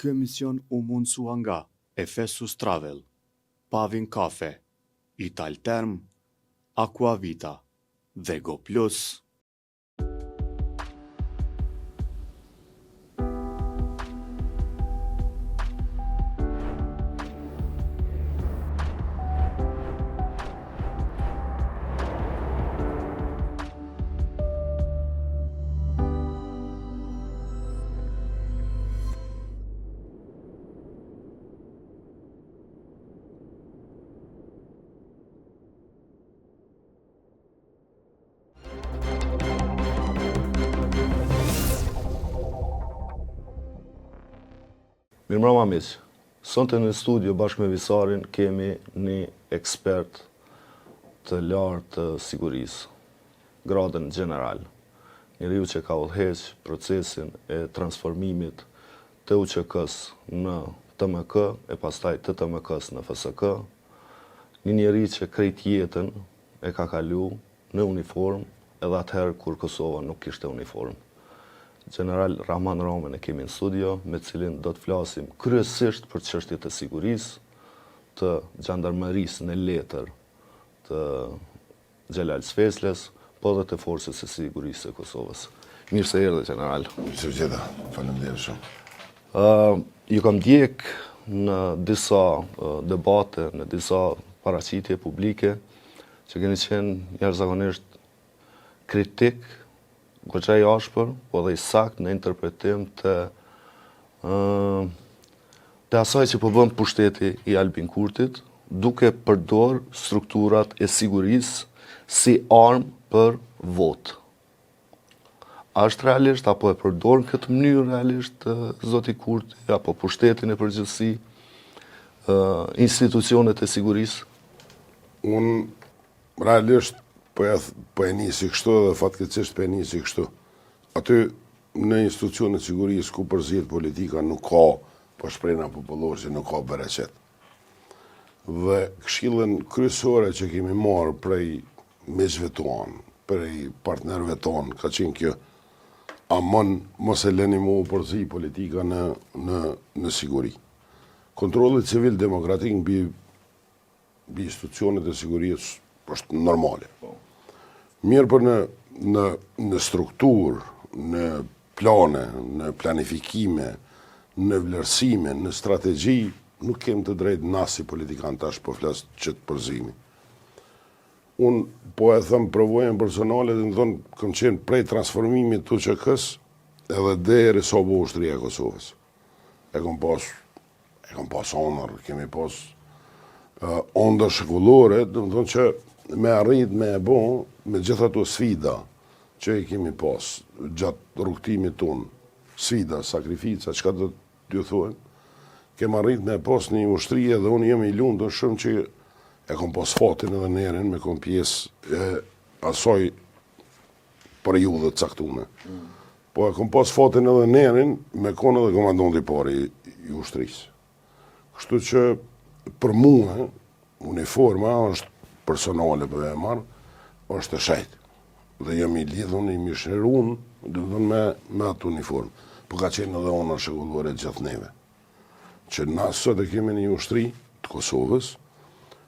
Ky emision u mundsua nga Efesus Travel, Pavin Kafe, Italterm, Aquavita dhe Go Plus. Mirëmbrëma miq. Sonte në studio bashkë me Visarin kemi një ekspert të lartë të sigurisë, gradën general. Njeriu që ka udhëheq procesin e transformimit të UÇK-s në TMK e pastaj të TMK-s në FSK. Një njeri që krejt jetën e ka kalu në uniform edhe atëherë kur Kosova nuk kishte uniform. General Rahman Ramen e kemi në studio, me cilin do të flasim kryesisht për çështjet e sigurisë, të gjandarmerisë në letër të Xhelal Sfesles, po dhe të forcës së sigurisë së Kosovës. Mirë se erdhe, general. Mirë se vjeta, faleminderit shumë. Ju kam ndjek në disa debate, në disa paraqitje publike, që keni qenë jashtëzakonisht kritik, goxha i ashpër, po dhe i sakt në interpretim të asaj që po bën pushteti i Albin Kurtit, duke përdor strukturat e sigurisë si armë për votë. A është realisht, apo e përdor në këtë mënyrë realisht zoti Kurti, apo pushtetin e përgjithësi, institucionet e sigurisë? Unë realisht po e nisi kështu dhe fatkeqësisht po e nisi kështu. Aty në institucionet e sigurisë ku përzihet politika nuk ka shprehna popullore që nuk ka bereqet. Dhe këshillën kryesore që kemi marrë prej miqve tonë, prej partnerëve tonë, ka qenë kjo: amon mos e lëni mu përzi politika në siguri. Kontrolli civil demokratik mbi institucionet e sigurisë është normale. Mirë për në strukturë, në plane, në planifikime, në vlerësime, në strategji, nuk kem të drejtë nasi politikan tash po flas ç't përzimi. Unë po e thëmë provojën personale dhe më thonë, kam qenë prej transformimit të UÇK-s edhe deri sa bu ushtria e Kosovës. E kam pas honor, kemi pas onda shekullore, dhe më thonë që me arrit me e bo, me gjitha ato sfida që i kemi pas gjatë rrugtimit tonë, sfida, sakrifica, çka do t'ju thonë, kem arrit me e pas një ushtrie dhe unë jam i lumtur shumë që e kom pas fatin edhe nerin me kom pjesë e asoj periudhë të caktuar. Po e kom pas fatin edhe nerin me kon edhe komandanti i parë i ushtrisë. Kështu që për mua uniforma është personale për e marë, është e shajtë. Dhe jam i lidhun, i mishërun, me atë uniform. Po ka qenë edhe ona shekullore gjatë neve. Që na sot e kemi një ushtri të Kosovës,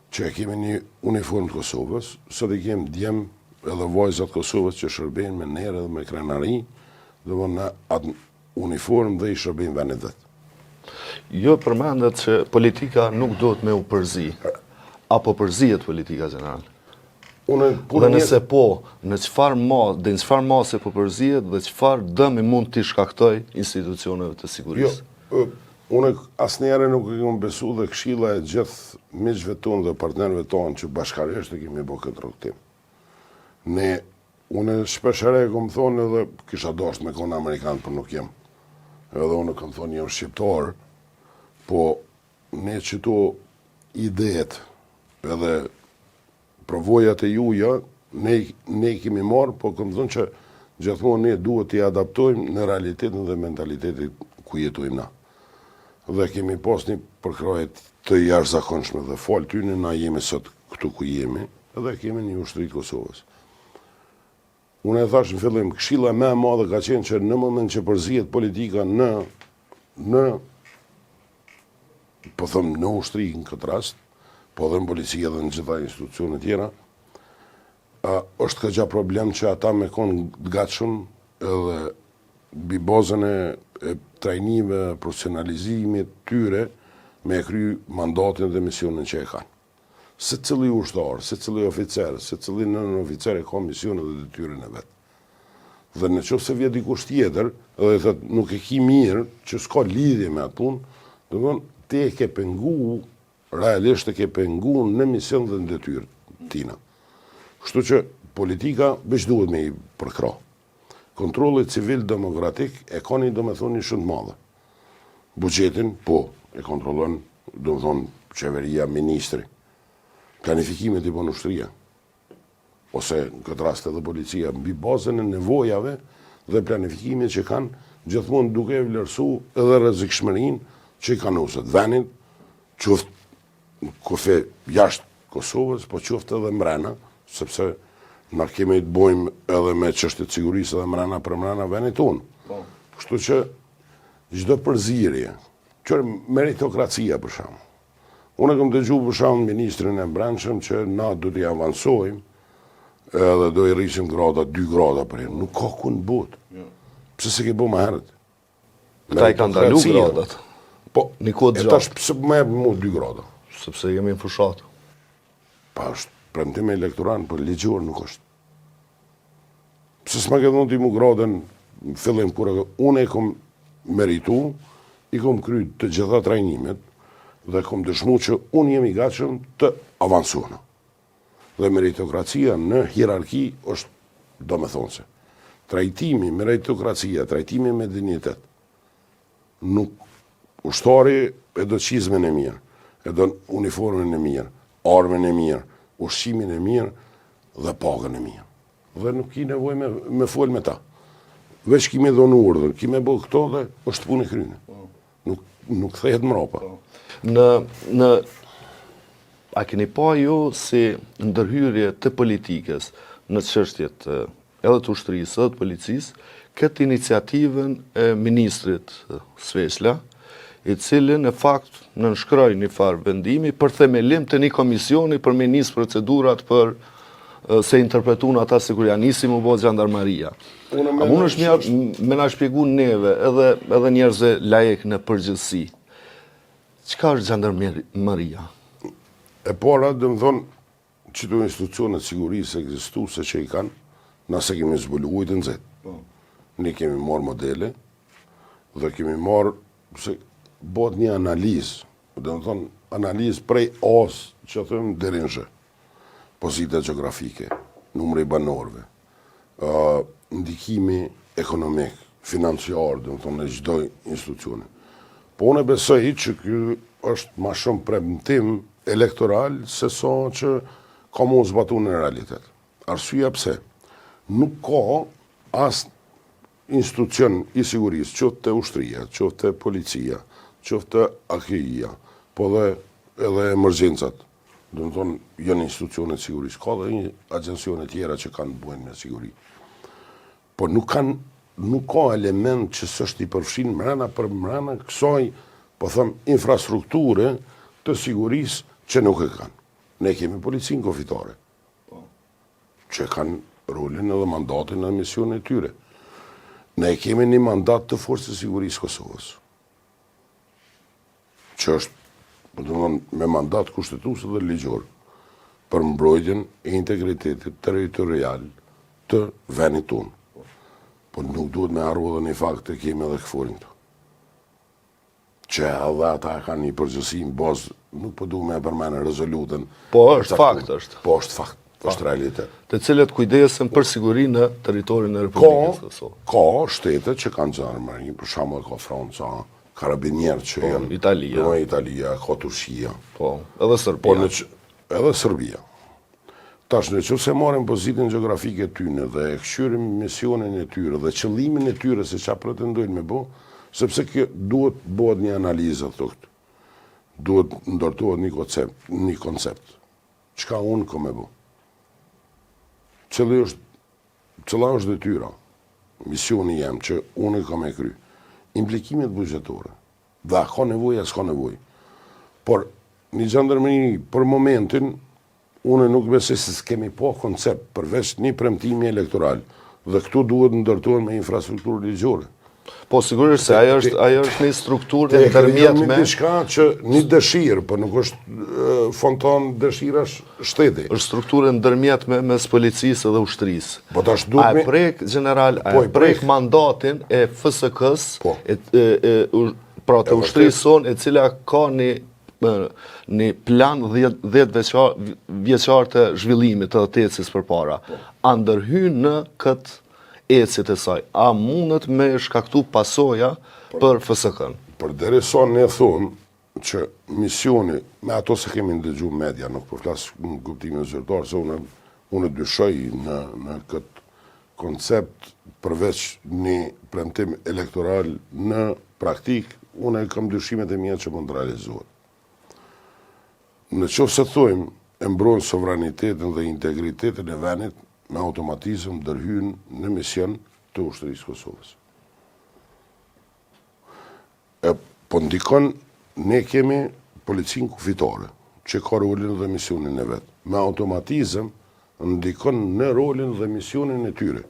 që e kemi një uniform të Kosovës, sot e kemi djem edhe vajzat Kosovës që shërbejnë me nere dhe me krenari, dhe në atë uniform dhe i shërbejnë venit vetë. Jo përmendet që politika nuk duhet me u përzi. Apo përzihet politika general? Dhe nëse po, në çfarë mase po përzihet dhe çfarë dëmi mund t'i shkaktoj institucioneve të sigurisë? Jo, unë asnjëherë nuk e kam besu dhe këshilla e gjithë miqve tonë dhe partnerëve tonë që bashkarisht e kemi bërë këtë rrugtim. Unë shpeshherë e kam thonë edhe kisha dashur me konë amerikan, por nuk jam. Edhe unë kam thonë jam shqiptar, po ne qëto ideet edhe provojat e juja, ne kemi marrë, po kam thënë që gjithmonë ne duhet t'i adaptojmë në realitetin dhe mentalitetin ku jetojmë na. Dhe kemi pas një përkraje të jashtëzakonshme dhe fal tyne na jemi sot këtu ku jemi, edhe kemi një ushtri të Kosovës. Unë e thash në fillim, këshilla më e madhe ka qenë që në moment që përzihet politika në po thëmë në ushtri në këtë rast, po dhe në policia dhe në gjitha institucionet tjera, është ka gja problem që ata me konë gatshëm edhe bi bazën e trajnive, profesionalizimit tyre me e kry mandatin dhe misionin që e kanë. Se cili ushtar, se cili oficer, se cili nën oficer e ka misionin dhe detyrën e vetë. Dhe në qoftë se vjen dikush tjetër, edhe thot nuk e ki mirë, që s'ka lidhje me atë punë, do të thonë ti e ke pengu, realisht e ke pengu në mision dhe në detyrë tina. Kështu që politika veç duhet me i përkra. Kontrolli civil demokratik e ka një domethënie shumë të madhe. Buxhetin, po, e kontrollon, do të thonë, qeveria, ministri. Planifikimet i bën ushtria. Ose në këtë rast edhe policia, mbi bazën e nevojave dhe planifikimit që kanë gjithmonë duke vlerësu edhe rrezikshmërinë që i kanë usët venin, qoftë kufe jashtë Kosovës, po qoftë edhe mrena, sepse na kemi të bojmë edhe me çështjet e sigurisë edhe mrena për mrena venit tonë. Kështu që çdo përzierje, qërë meritokracia për shembull. Unë kam dëgjuar për shembull ministrin e Brendshëm që na do t'i avancojmë edhe do i rrisim grada, 2 grada për jenë. Nuk ka ku në botë. Pse se ke bo më herët? Këta i kanë dalu gradat. Po, një kohë e tash pse më jep mu 2 grada? Sepse jemi në fushatë. Pa është premtim elektoral, për ligjor nuk është. Pse s'ma ke dhënë ti mu gradën në fillim kur unë e kom meritu, i kom kry të gjitha trajnimet dhe kom dëshmu që unë jemi gatshëm të avansona. Dhe meritokracia në hierarki është domethënëse. Trajtimi, meritokracia, trajtimi me dinjitet. Nuk ushtari e do qizmen e mirë, e do uniformen e mirë, armën e mirë, ushqimin e mirë dhe pagën e mirë. Dhe nuk ki nevoj me fol me ta. Veç kime dhonu urdhër, kime bo këto dhe është punë e kryne. Nuk thehet mrapa. A keni pa ju si ndërhyrje të politikës në çështjet edhe të ushtrisë, edhe të policisë, këtë iniciativën e ministrit Sveshla, i cili në fakt nënshkroi një farë vendimi për themelim të një komisioni për me nisë procedurat për se interpretun ata se kur janë nisi mu bo gjandarmaria. A mund është mirë me na shpjegu neve edhe njerëzve lajek në përgjithësi. Çka është gjandarmaria? E para, dhe më thonë, që të institucionet sigurisë ekzistuese që i kanë, nëse kemi zbulu ujtë në zetë. Ne kemi marrë modele dhe kemi marrë, se bot një analizë, dhe më thonë, analizë prej asë që thëmë deri në zhë. Pozita geografike, numri i banorëve, ndikimi ekonomik, financiar, dhe më thonë, në çdo institucione. Po unë besoj që ky është ma shumë premtim elektoral se sa që ka mos zbatu në realitet. Arsyeja pse? Nuk ka as institucion i sigurisë, qoftë të ushtria, qoftë të policia, qoftë të AKI-ja, po dhe edhe emergjencat. Do të thonë, janë institucionet sigurisë, ka dhe një agjensione tjera që kanë bujnë me siguri. Po nuk ka element që s'është i përfshin mrena për mrena kësaj, po thëmë, infrastrukture të sigurisë që nuk e kanë. Ne kemi policinë kufitare, që kanë rolin edhe mandatin edhe misionin e tyre. Ne kemi një mandat të forcës sigurisë Kosovës, që është me mandat kushtetues dhe ligjor për mbrojtjen e integritetit territorial të vendit tonë. Po nuk duhet me harru edhe një fakt të kemi edhe këforin këtu. Që edhe ata kanë një përgjësi në bazë, nuk po duhet me përmene rezolutën. Po është fakt është. Po është fakt, është realitet. Të cilët kujdesen për siguri në teritorin e Republikës Kosovë. Ka shtete që kanë gjandarmeri, për shembull ka Franca, karabinierë që janë Italia, ka Turqia. Po, edhe Serbia. Edhe Serbia. Tash në që se marrim pozitën geografike tyne dhe e këshyrim misionin e tyre dhe qëllimin e tyre se qa pretendojnë me bo, sepse duhet bëhet një analizë të këtë. Duhet ndërtohet një koncept. Qka unë ko me bo? Cëla është detyra? Misioni jem që unë i ka me kry. Implikimet buxhetore. Dhe a ka nevoj, a s'ka nevoj. Por një gjandarmeri për momentin, unë nuk besoj se s'kemi po koncept përveç një premtimi elektoral. Dhe këtu duhet ndërtohen me infrastrukturë ligjore. Po sigurisht se ajo është një strukturë ndërmjet me diçka që një dëshirë, por nuk është fonton dëshirash shteti. Është strukturë ndërmjet mes policisë dhe ushtrisë. Po tash A e prek general, a e prek mandatin e FSK-s, pra të ushtrisë sonë, e cila ka një plan 10 vjeçar të zhvillimit të TECS përpara. A ndërhyn në këtë ecjet e saj, a mundet me shkaktu pasoja për FSK-n? Për deri sa ne thonë që misioni, me ato se kemi ndëgju media, nuk po flas në kuptimin zyrtar, se unë dyshoj në këtë koncept përveç një premtim elektoral në praktik, unë kam dyshimet e mia që mund të realizohet. Në qoftë se thojmë e mbron sovranitetin dhe integritetin e vendit, me automatizëm ndërhyn në mision të ushtrisë Kosovës. Po ndikon, ne kemi policinë kufitare, që ka rolin dhe misionin e vetë. Me automatizëm ndikon në rolin dhe misionin e tyre,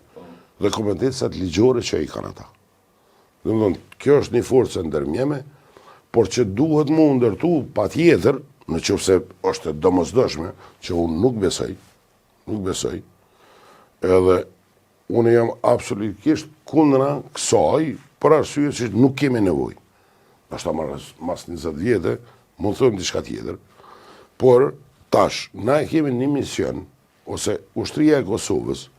dhe kompetencat ligjore që i kanë ata. Kjo është një forcë ndërmjeme, por që duhet mu ndërtu pa tjetër, në qoftë se është domosdoshme, që unë nuk besoj, edhe unë jam absolutisht kundra kësaj për arsye që nuk kemi nevojë. Ashta mas 20 vjetë, mund thëmë diçka tjetër, por tash, na e kemi një mision, ose ushtria e Kosovës,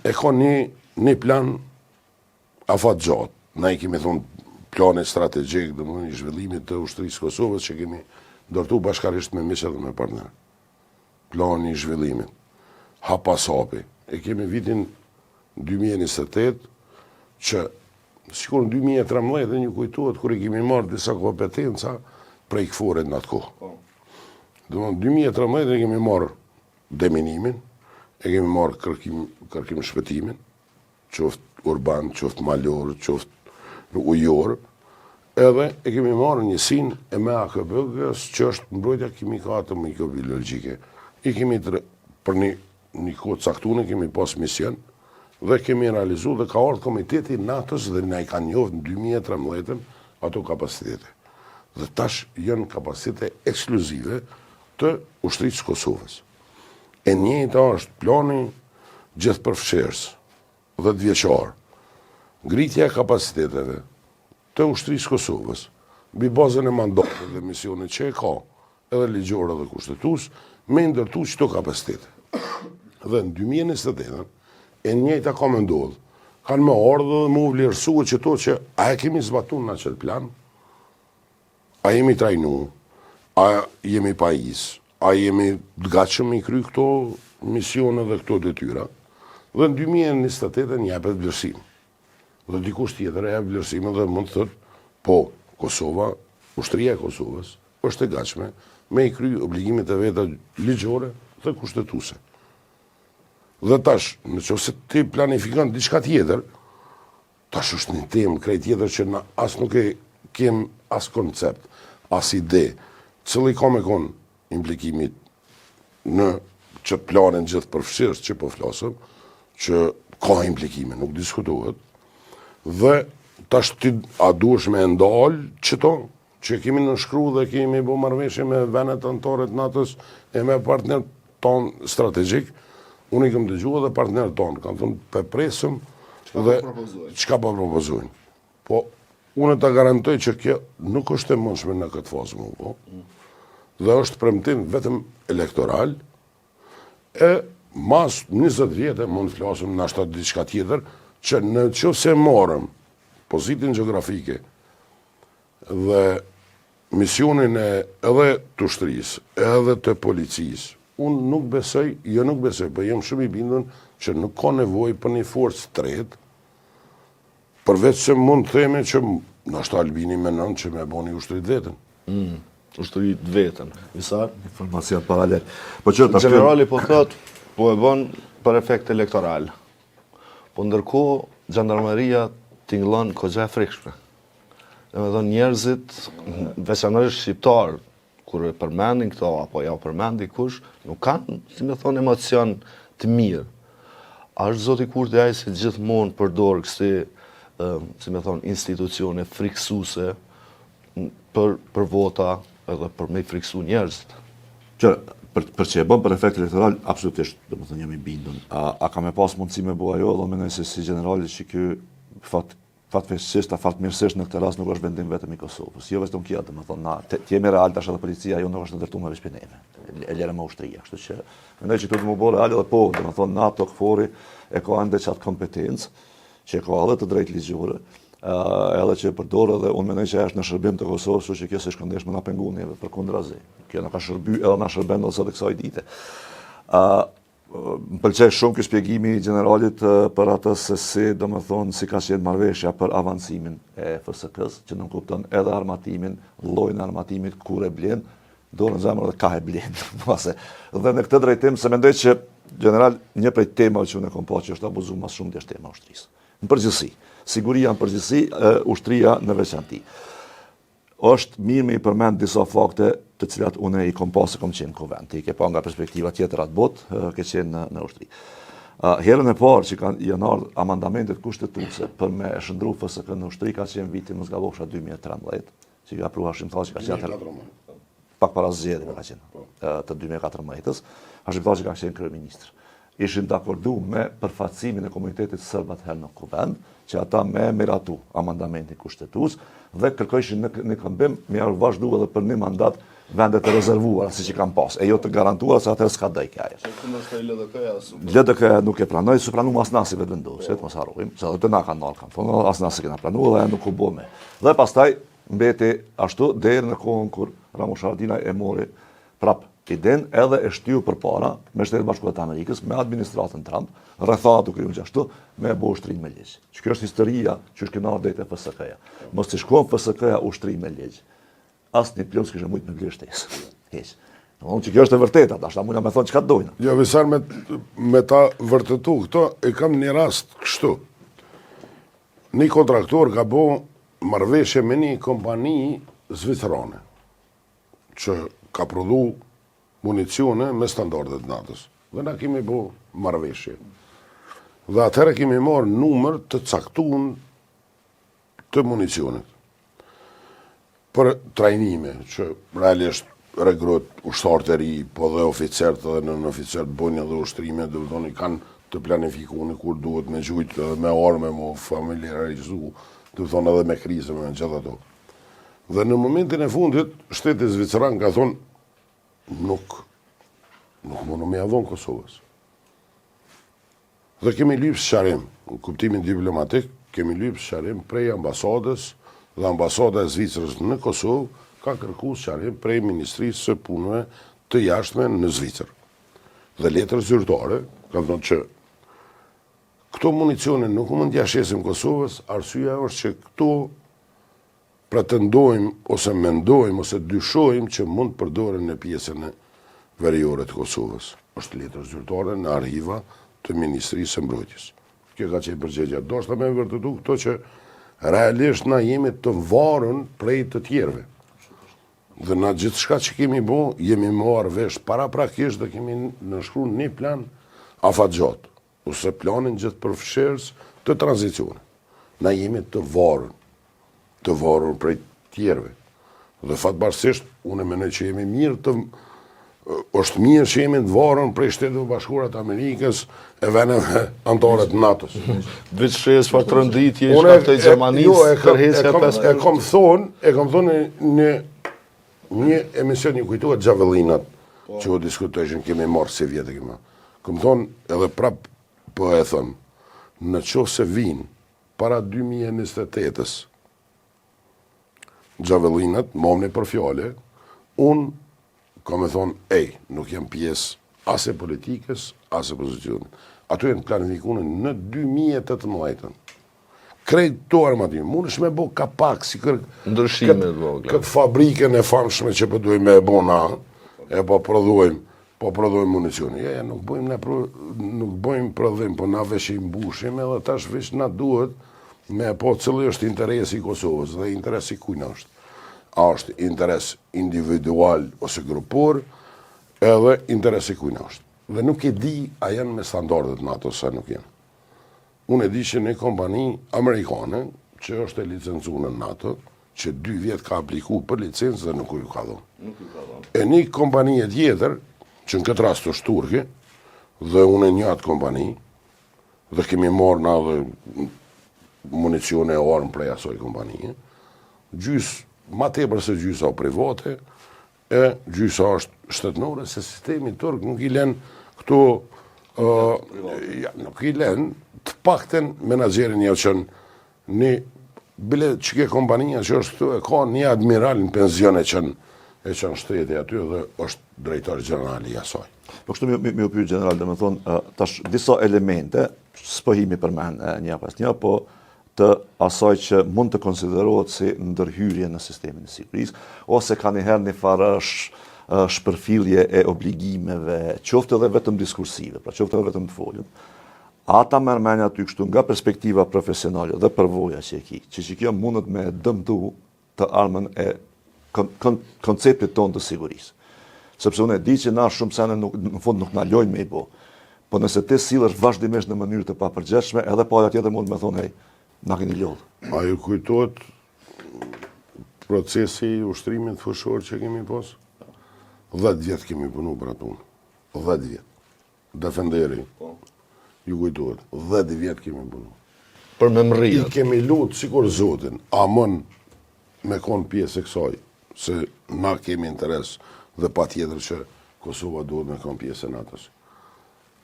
e ka një plan afat gjatë. Na e kemi thonë planet strategjik dhe një zhvillimit të ushtrisë Kosovës që kemi ndërtu bashkarisht me miqe dhe me partner. Plani i zhvillimit. Hapas hapi. E kemi vitin 2028 që sikur në 2013 dhe një kujtuat kër i kemi marrë disa kompetenca prej këforet në atë kohë. Dhe në 2013 e kemi marrë deminimin, e kemi marrë kërkim shpëtimin, qoftë urban, qoftë malor, qoftë ujor, edhe e kemi marrë njësin e me AKB-gës që është mbrojtja kimikate mikrobiologjike. I kemi për një kohë caktune kemi pas mision dhe kemi realizu dhe ka ardhë komiteti NATO-s dhe na i ka njohë në 2013 ato kapacitete. Dhe tash janë kapacitete ekskluzive të ushtrisë Kosovës. E njëjta është plani gjithëpërfshirës dhe 10 vjeçar. Ngritja e kapaciteteve të ushtrisë Kosovës, mbi bazën e mandatit dhe misionit që e ka, edhe ligjore dhe kushtetues, me ndërtu çdo kapacitete. Dhe në 2028, e njëjta ka me ndodhë, kanë me ardhë dhe mu vlerësua që to që a e kemi zbatun në qëtë plan, a jemi trajnu, a jemi pajis, a jemi gatshëm i kry këto misione dhe këto detyra, dhe në 2028 njepet vlerësim. Dhe dikush tjetër e vlerësim dhe mund të thëtë, po, Kosova, ushtria e Kosovës, është e gatshme me i kry obligimet e veta ligjore dhe kushtetuse. Dhe tash, në që se ti planifikon diçka tjetër, tash është një temë krejt tjetër që na as nuk e kem as koncept, as ide, cili ka me kon implikimit në që planin gjithë përfshirës që po flasëm, që ka implikime, nuk diskutohet, dhe tash ti a duesh me ndalë qëto, që kemi nënshkru dhe kemi bo marrëveshje me venet anëtare të NATO-s e me partner tonë strategjik. Unë i kam dëgjuar dhe partnerët tonë, kanë thënë përpresëm dhe çka po propozojnë. Po, unë ta garantoj që kjo nuk është e mundshme në këtë fazë më po. Dhe është premtim vetëm elektoral, e mas 20 vjetë mund të flasim në ashtat diçka tjetër, që në qoftë se marrëm pozitin gjeografike dhe misionin edhe të ushtrisë, edhe të policisë, unë nuk besoj, po jam shumë i bindun që nuk ka nevojë për një forcë tretë, përveç se mund të themi që nështë Albini menon që me boni ushtrit vetën. Ushtrit vetën. Visar, informacion paralel. Po që ta Generali po thot, po e bën për efekt elektoral. Po ndërkohë, Gjandarmeria tingëllon kogja e frikshme. Dhe me thonë njerëzit, veçanërisht shqiptarë, kur e përmendin këto, apo ja përmendi kush, nuk kanë, si me thonë, emocion të mirë. A është zoti Kurti ai që gjithmonë përdor kësi, si me thonë, institucione friksuese për vota edhe për me friksu njerëzit? Që për që e bën për efekt elektoral, absolutisht, do më thënë jam i bindun. A ka me pas mundësi me bua jo, dhe menoj se si generali që kjo fatmirësisht në këtë rast nuk është vendim vetëm i Kosovës. Jo vetëm kjo, do më thënë, t'jemi real tash edhe policia, jo nuk është ndërtu me vishpineve. E lere me ushtria, kështu që menoj që këtu të më bërë real edhe po, do më thënë, NATO këfori e ka ende qatë kompetencë, që e ka edhe të drejtë ligjore, edhe që e përdorë dhe unë menoj që është në shërbim të Kosovës, që kjo se shkëndesh me na pengunjeve për kundrazi. Kjo në ka shërby edhe na shërben dhe sot e kësaj dite. Më pëlqej shumë ky shpjegimi i generalit për atë se si, do më thonë, si ka qenë marrëveshja për avancimin e FSK-s, që nuk kupton edhe armatimin, llojin e armatimit, kur e blen, dorën zemër dhe ka e blen. Dhe në këtë drejtim se mendoj që general një prej temave që unë kam pa që është abuzuar më shumë është tema e ushtrisë. Në përgjithësi, siguria në përgjithësi, ushtria në veçanti. Është mirë me i përmend disa fakte të cilat unë i kom pasë kom qenë kuvent. I ke pa nga perspektiva tjetër atë botë, ke qenë në ushtri. Herën e parë që janë ardhur amandamentet kushtetuese për me e shndru FSK në ushtri ka qenë viti më zgabofsha 2013, që ka pru Hashim Thaçi ka qenë pak para zgjedhjeve ka qenë të 2014-s, Hashim Thaçi ka qenë kryeministër. Ishin dakordu me përfaqësimin e komunitetit serb atëherë në kuvent, që ata me miratu amandamentin kushtetues dhe kërkojshin në këmbim me vazhdu edhe për një mandat vendet e rezervuara, si që kanë pas, e jo të garantuara se atëherë s'ka dej kja. LDK-ja nuk e pranoj, së pranu as nasive të vendosit, mos harrojmë, se edhe të na kanë nalë kanë thonë, as nasi kena pranu dhe nuk u bome. Dhe pastaj mbeti ashtu deri në kohën kur Ramush Haradinaj e mori prap idenë edhe e shtyu përpara me Shtetet Bashkuara të Amerikës, me administratën Trump, rrethana u kriju ashtu me ushtrim me ligj. Që kjo është historia që është këna ardhur te FSK-ja. Mos të shkon FSK-ja ushtrim me ligj. Asnjë plus kishte mujt me vlerë shtesë. Hiç. Domethënë që kjo është e vërteta, tash mund na thonë çka dojnë. Jo, Visar me ta vërtetu këto e kam një rast kështu. Një kontraktor ka bo marrëveshje me një kompani zvicerane që ka prodhu municione me standardet NATO-s. Dhe na kemi bo marrëveshje. Dhe atëherë kemi marrë numër të caktuar të municionit. Për trajnime, që realisht regrut ushtarët e ri, po dhe oficerët dhe nën oficerët bojnë edhe ushtrime, dhe vëdoni kanë të planifikuar kur duhet me gjujt edhe me arme, me familiarizu, dhe thonë edhe me krizë, me gjithë ato. Dhe në momentin e fundit, shteti zviceran ka thonë, nuk mundu me avon Kosovës. Dhe kemi lypë sëqarim, në kuptimin diplomatik, kemi lypë sëqarim prej ambasadës dhe ambasada e Zvicrës në Kosovë ka kërku sëqarim prej Ministrisë së Punëve të jashtme në Zvicrë. Dhe letër zyrtare, ka thonë që këto municione nuk mund t'ja shesim Kosovës, arsyeja është që këto pretendojmë ose mendojmë ose dyshojmë që mund të përdoren në pjesën e veriore të Kosovës. Është letër zyrtare në arhiva të Ministrisë së Mbrojtjes. Kjo ka qenë përgjegjja. Do shta me vërtetu këto që realisht na jemi të varën prej të tjerëve. Dhe na gjithë shka që kemi bo, jemi marrë vesh para prakisht dhe kemi nënshkruar një plan afatgjat, ose planin gjithë përfshirës të tranzicionit. Na jemi të varur prej tjerëve. Dhe fatbarësisht, unë e menoj që jemi mirë është mirë që jemi të varur prej Shteteve Bashkuara të Amerikës e veneve antare të NATO-s. Veç shes për trënditje, shkak të Gjermanisë, tërheqja 5. E kam thonë një emision një kujtohet Xhavellinat, që u diskutojshin, kemi marrë si vjetë kemi. Kam thonë edhe prap po e thëmë, në qoftë se vinë para 2028-s Xhavellinat, momni për fjale, unë kam e thonë, nuk jam pjesë ase politikës, ase pozicionit. Ato jenë planifikuar në 2018. Krejt to armatim, mund është me bo kapak, si këtë fabrikën e famshme që përdojmë me bo na, e po prodhojmë municioni. Nuk bojmë prodhim, po na vesh i mbushim, edhe tash vesh na duhet me po cëllë është interesi i Kosovës dhe interesi kujna është. a është interes individual ose grupor, edhe interes e kujna është. Dhe nuk e di a janë me standardet NATO sa nuk janë. Unë e di që një kompani amerikane, që është e licencu në NATO, që 2 vjetë ka apliku për licencë dhe nuk ju ka dhonë. E një kompani e tjetër, që në këtë rast është turke, dhe unë e një atë kompani, dhe kemi marrë na dhe municione e armë prej asoj kompanije, ma tepër se gjysa private, e gjysa është shtetënore, se sistemi turk nuk i len këto, nuk i len të pakten menaxherin ja qënë një bile që ke kompanija që është këtu e ka një admiral në penzion e qënë shteti aty dhe është drejtori generali i asaj. Po kështu mi u pyet general, dhe me thonë, tash disa elemente, s'pohimi përmen një pas një, po të asaj që mund të konsiderohet si ndërhyrje në sistemin e sigurisë, ose ka njëherë një farë shpërfillje e obligimeve, qoftë edhe vetëm diskursive, pra qoftë edhe vetëm të folën. Ata mërmenja aty kështu nga perspektiva profesionale dhe përvoja që e ki, që kjo mundet me dëmtu të armën e konceptit tonë të sigurisë. Sepse unë e di që na shumë sene në fund nuk na lojnë me i bo, po nëse ti sillesh vazhdimisht në mënyrë të papërgjeshme, edhe pala tjetër mund me thonë, hej, na keni lodhë. A ju kujtohet procesi i ushtrimit fushor që kemi pas? 10 vjetë kemi punu për atë unë. 10 vjetë. Defenderi. Ju kujtohet. 10 vjetë kemi punu. Për memria. I kemi lutë sikur Zotin, amon me konë pjesë e kësaj, se na kemi interes dhe pa tjetër që Kosova duhet me konë pjesë e natës.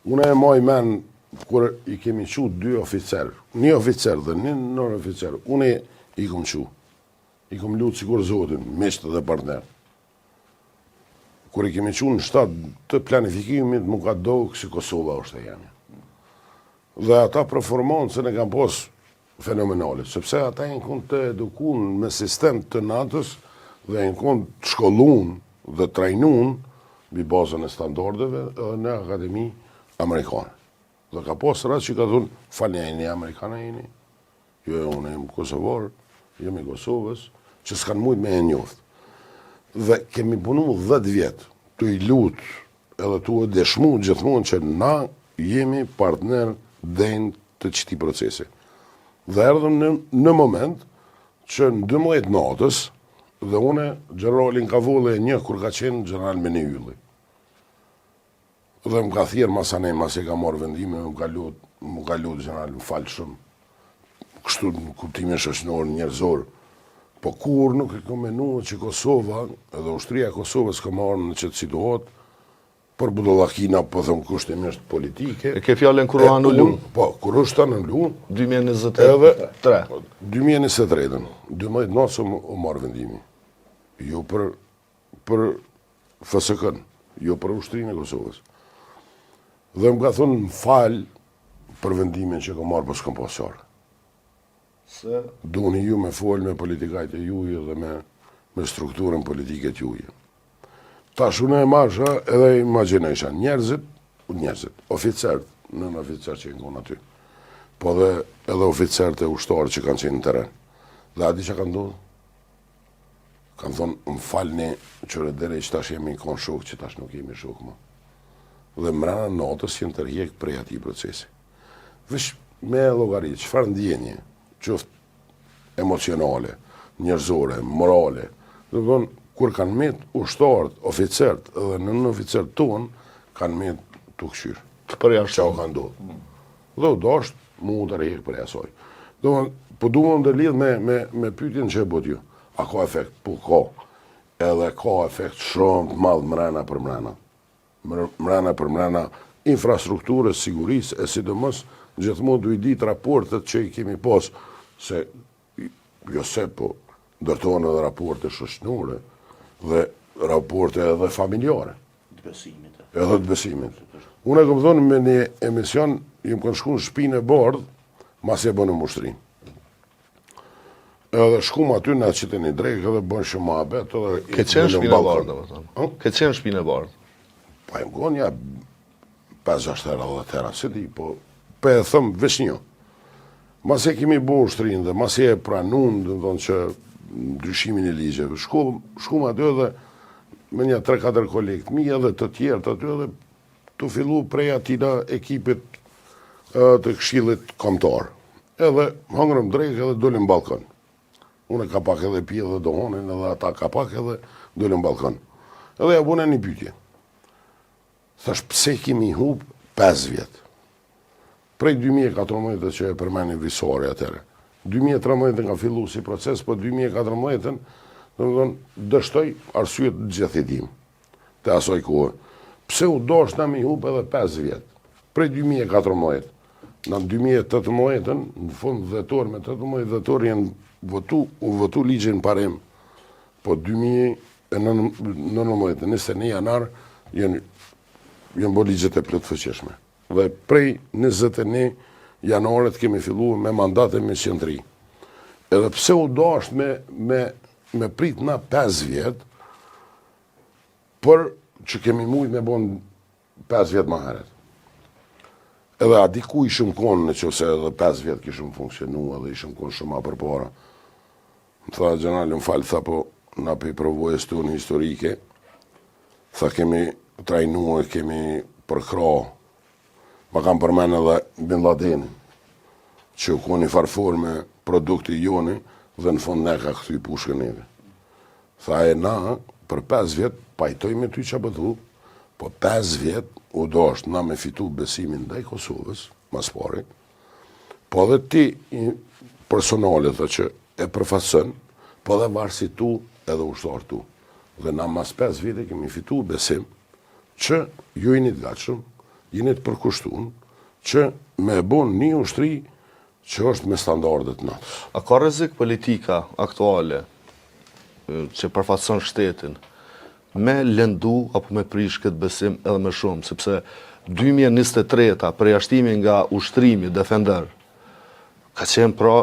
Unë e maj men, kur i kemi qu 2 oficer, një oficer dhe një nër oficer, unë i kom qu. I kom lutë sikur Zotin, mishtë dhe partner. Kur i kemi qu në shtatë të planifikimit, mu ka do kësi Kosova është e jemi. Dhe ata performancën e kam pos fenomenale, sepse ata e në kënd të edukun me sistem të natës dhe e në kënd të shkollun dhe trajnun bi bazën e standardeve në Akademi Amerikane. Dhe ka pos rrët që ka thunë, falë një Amerikane jeni, jo unë e më Kosovar, jemi Kosovës, që s'kan mujt me e njoftë. Dhe kemi punu 10 vjetë, të i lutë edhe të e deshmu gjithmonë që na jemi partner dhenjë të qëti procesi. Dhe erdhëm në moment që në 12 natës dhe une generalin ka vole një kur ka qenë general me një ylli. Dhe më ka thjerë masanej, mas e ka marrë vendime, më ka lutë general, më falë shumë. Kështu në kuptimin shoqëror njerëzor. Po kur nuk e kom menuar që Kosova, edhe ushtria e Kosovës ka marrë në qëtë situatë, për budallakina, po thëmë kushtimisht politike. E ke fjallën kur u anullu? Po, kur është anullu. 2023. 2023. 12 natë u marrë vendimi. Jo për FSK-n, jo për ushtrinë e Kosovës. Dhe më ka thonë më falë për vendimin që ka marrë për s'kom pasarë. Duni ju me folë me politikajt e juje dhe me strukturën politike të juje. Tash unë e marrë edhe imaginejsha njerëzit, oficerët, nën oficerë që në aty, po dhe edhe oficerët e ushtarë që kanë qenë në teren. Dhe ati që kanë ndodhë? Kanë thonë, më falni qërë dhere që tash jemi konë shokë, që tash nuk jemi shokë më. Dhe mrena natës jenë tërhjek prej ati procesi. Vish me logaritë, qëfar ndjenje, qëftë emocionale, njerëzore, morale, dhe thonë, kur kanë met ushtarët, oficerët dhe në oficerët tonë, kanë met të këshyrë. Të përjashtë. Qa kanë do. Dhe u dashtë mu të rejek për jasoj. Po du më ndërlidh me pyetjen që e bot ju. A ka efekt? Po ka. Edhe ka efekt shumë të madhë mrena për mrena. Mrena për mrena infrastrukturës, sigurisë, e sidomos gjithmonë du i ditë raportet që i kemi pas, se jo se po ndërtojnë edhe raporte shoqënore, dhe raporte edhe familjare. Edhe të besimit. Unë e kom thonë me një emision, jem kënë shku në shpinë e bardh, mas e bënë më ushtrin. Edhe shkum aty në qitën i drejkë, edhe bënë shumë ma abet. Ke qenë shpinë e bardh, dhe më thonë? Ke qenë shpinë e bardh? Pa jem konë ja 5-6 tera dhe tera, se di, po e thëmë vesh një. Mas e kemi bo ushtrin dhe mas e pranun, dhe më thonë që ndryshimin e ligjeve. Shkum aty dhe me një 3-4 kolegë të mi edhe të tjerë të aty dhe të fillu prej atina ekipit të këshillit kombëtar. Edhe hangrëm drejk edhe dolim balkon. Unë ka pak edhe pi edhe dohonin edhe ata ka pak edhe dolim balkon. Edhe ja bune një pyetje. Thash pse kemi hub 5 vjet? Prej 2014 që e përmeni Visori atëre. 2013 ka fillu si proces, po 2014 dështoj arsyet gjithë i tim të asoj kohë. Pse u dosh na mi hub edhe 5 vjet? Prej 2014. Në 2018, në fund dhjetor me 18 dhjetor u votu ligjin parim. Po 2019, 21 janar, janë bo ligjet e plot fuqishme. Dhe prej 21 janarit kemi fillu me mandate me qendri. Edhe pse u dosh me prit na 5 vjet, për që kemi mujt me bon 5 vjet ma heret. Edhe a diku ishëm konë në qëse edhe 5 vjet kishëm funksionu edhe ishëm konë shumë a përpara. Më tha gjenali më falë, tha po na pe provojës tonë historike, tha kemi trajnuar, kemi përkra, ma kam përmen edhe Bin Ladenin, që u koni farfor me produkti joni dhe në fund ne ka këthy pushkën neve. Tha e na, për 5 vjet, pajtoj me ty që bëtu, po 5 vjet u dosht na me fitu besimin ndaj Kosovës, mas pari, po dhe ti personalet dhe që e përfasën, po dhe varsi tu edhe ushtar tu. Dhe na mas 5 vite kemi fitu besim që ju jeni të gatshëm, jeni të përkushtun, që me bon një ushtri që është me standardet natës. A ka rrezik politika aktuale që përfaqëson shtetin me lëndu apo me prish këtë besim edhe më shumë, sepse 2023 përjashtimi nga ushtrimi defender ka qenë pra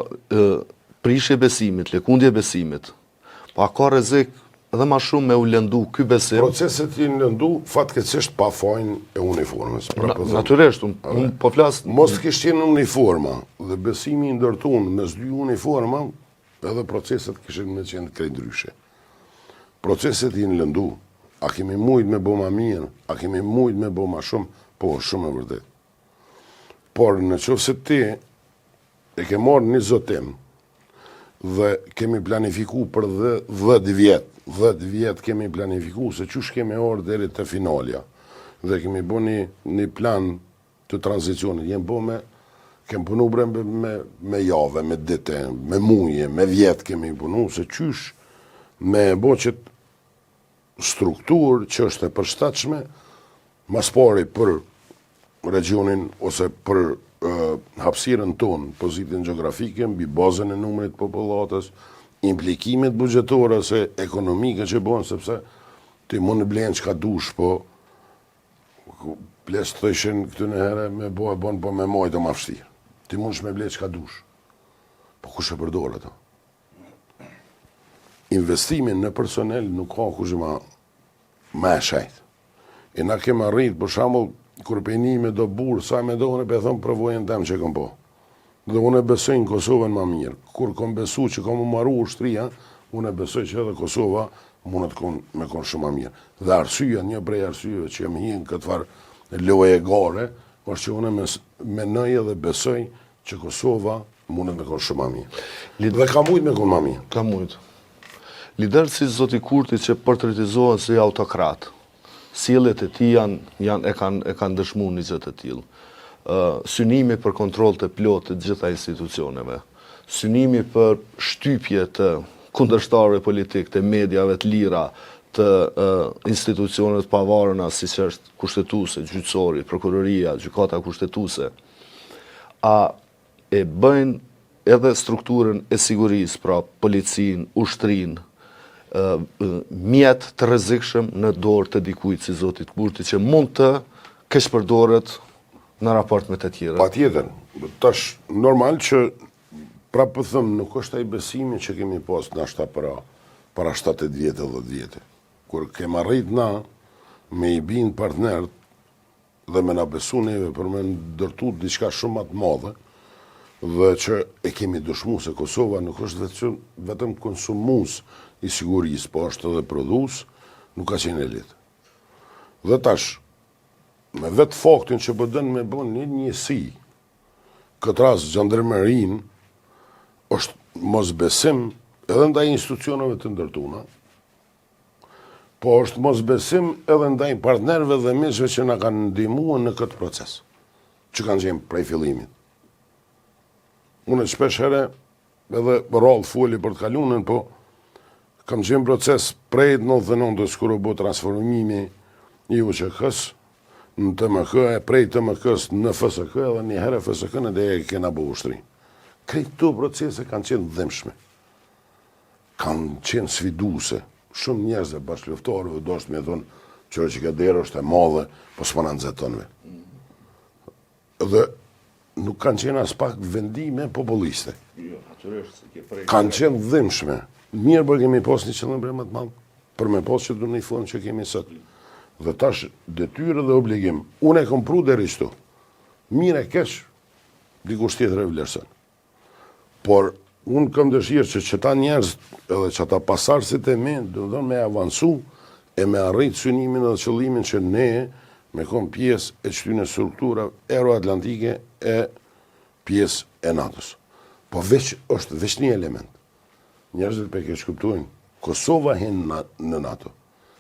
prishje besimit, lëkundje besimit. Po a ka rrezik edhe më shumë me u lëndu ky besim? Proceset i lëndu fatkeqësisht pa fajin e uniformës. Natyrisht, unë po flas. Mos kishte qenë uniforma dhe besimi i ndërtuar mes dy uniforma, edhe proceset kishin me qenë krejt ndryshe. Proceset i lëndu. A kemi mujt me bo ma mirë, a kemi mujt me bo ma shumë, po shumë e vërdet. Por në qoftë se ti e ke marrë një zotim dhe kemi planifiku për 10 vjet, 10 vjet kemi planifiku se qysh kemi orë deri të finalja dhe kemi bo një plan të tranzicionit, kemi punu bre me jave, me dite, me muje, me vjet kemi punu se qysh me bo qëtë strukturë që është e përshtatshme, mas pari për regionin ose për hapësirën tonë, pozitin geografike, mbi bazën e numrit popullatës, implikimet buxhetore ose ekonomike që bëhen, sepse ti mund në blenë që ka dush, po bles të thëshin këtu në herë me bo e bon, po me majtë o ma fështirë. Ti mund shme blenë që ka dush. Po kush e përdor ato? Investimin në personel nuk ka kush ma e shajt. E na kemë arrit, për shambull, kur penime do burë, sa me do unë e thëmë përvojën tem që kom po. Dhe unë e besoj në Kosovën ma mirë. Kur kom besu që kom maru ushtria, unë e besoj që edhe Kosova mundet me konë shumë ma mirë. Dhe arsyeja, një prej arsyeve që jam hinë këtë farë loje e gare, është që unë menoj edhe besoj që Kosova mundet me konë shumë ma mirë. Dhe ka mujt me konë ma mirë. Ka mujt. Liderët si Zoti Kurti që portretizohen si autokrat, sjelljet e tij e kanë dëshmuar një gjë të tillë. Synimi për kontroll të plotë të gjitha institucioneve, synimi për shtypje të kundërshtarëve politik, të mediave të lira, të institucionet pavarëna, siç është kushtetuese, gjyqësori, prokuroria, gjykata kushtetuese, a e bëjnë edhe strukturën e sigurisë, pra policinë, ushtrinë, mjet të rrezikshëm në dorë të dikujt si Zotit Kurti që mund të keqpërdoret në raport me të tjerë. Patjetër. Tash normal që prapë po them nuk është ai besimi që kemi pas nashta para 7 vjetë e 10 vjetë. Kur kemë arrit na me i bin partnerët dhe me na besu neve për me ndërtu diçka shumë më të madhe, dhe që e kemi dëshmu se Kosova nuk është vetëm konsumus i sigurisë, po është edhe prodhues, nuk ka qenë elit. Dhe tash, me vetë faktin që bëdën me bën një njësi, këtë ras gjandarmerin është mosbesim edhe ndaj institucioneve të ndërtuna, po është mosbesim edhe ndaj partnerve dhe miqve që na kanë ndihmuar në këtë proces, që kanë qenë prej fillimit. Unë shpesh herë edhe rrallë foli për të kalunën, po kam qenë proces prej 99-s kur u bë transformimi i UÇK-s në TMK, prej TMK-s në FSK dhe një herë FSK-n dhe e kena bë ushtri. Krejt këto procese kanë qenë dhëmshme, kanë qenë sfiduese. Shumë njerëz e bashkëluftarëve do është me thonë që ka derë është e madhe, po s'po na nxetonve. Dhe nuk kanë qenë as pak vendime populliste. Kanë qenë dhëmshme. Mirë për kemi pas një qëllim më të madh, për me pas që du një fund që kemi sot. Dhe tash detyrë dhe obligim. Unë e kom pru deri këtu. Mirë e keq, dikush tjetër e vlerëson. Por unë kam dëshirë që qëta njerëz edhe qëta pasarësit e me, do me avansu e me arrit synimin dhe qëllimin që ne me kom pjesë e qëtyne struktura euroatlantike e pjesë e NATO-s. Po është veç një element. Njerëzit për keq kuptojnë, Kosova hen në NATO.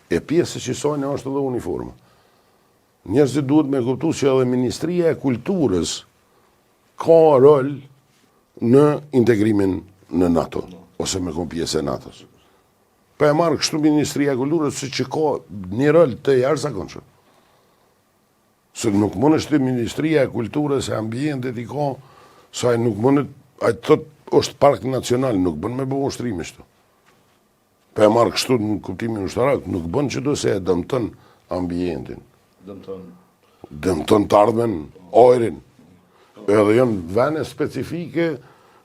E pjesë që sajnë është edhe uniforma. Njerëzit duhet me kuptu që edhe Ministria e Kulturës ka rol në integrimin në NATO, ose me kom pjesë e NATO-s. Pa e marrë kështu Ministria e Kulturës si që ka një rol të jashtëzakonshëm. Se nuk mund është Ministria e Kulturës e Ambientit i ka, sa nuk mund ai thot është park nacional, nuk bën me bë ushtrime kështu. Pa e marrë kështu në kuptimin ushtarak, nuk bën çdo se e dëmton ambientin. Dëmton të ardhmen, ajrin. Edhe janë vene specifike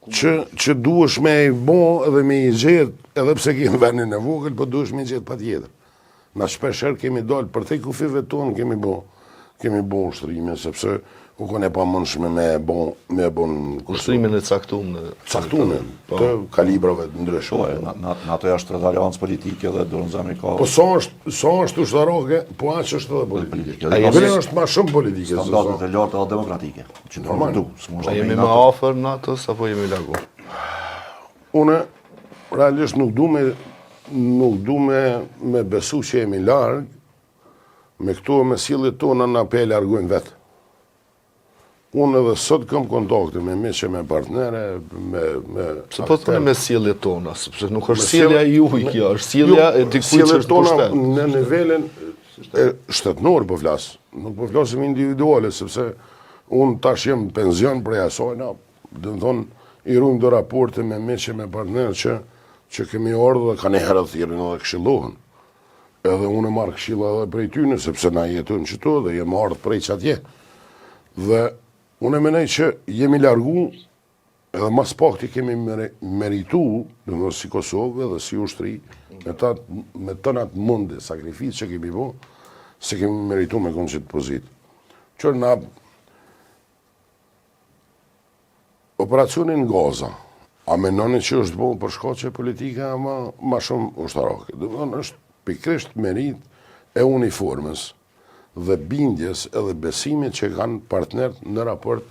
që duhesh me i bo edhe me i gjetë, edhe pse kemi venin e vogël, po duhesh me i gjetë pa tjetër. Na shpesher kemi dalë për te kufive tonë, kemi bo ushtrime, sepse u kone pa mundshme me bon ushtrimin e caktuar të kalibrave të ndryshme. NATO është edhe aleancë politike dhe dorëzimi ka. Po sa është ushtarake, po aq është edhe politike. Ajo është më shumë politike. Standardet e larta dhe demokratike. Normal. A jemi më afër NATO-s apo jemi largu? Unë realisht nuk du me besu që jemi larg, me këto me sjelljet tona na pe largojnë vetë. Unë edhe sot kam kontakte me miqe, me partnere, Se po thonë me sjelljet tona, sepse nuk është sjellja juaj kjo, është sjellja e dikujt që sjelljet është tona pushtet. në nivelin shtetnor po flas. Nuk po flasim individuale, sepse unë tash jam penzion prej asaj, do të thonë i ruajm do raporte me miqe, me partnerë që kemi ardhur dhe kanë herë thirrën edhe këshillohen. Edhe unë marr këshilla edhe prej tyre, sepse na jetojmë këtu dhe jam ardhur prej çatje. Dhe unë menoj që jemi largu, edhe mas pakti kemi meritu, domethënë si Kosovë dhe si ushtri, me tënat munde, sakrificë që kemi bo, se kemi meritu me konë qëtë pozitë. Që na operacionin Gaza, a menoni që është bo për shkaqe politika ama ma shumë ushtarake. Domethënë është pikrisht merit e uniformës dhe bindjes edhe besimit që kanë partnerët në raport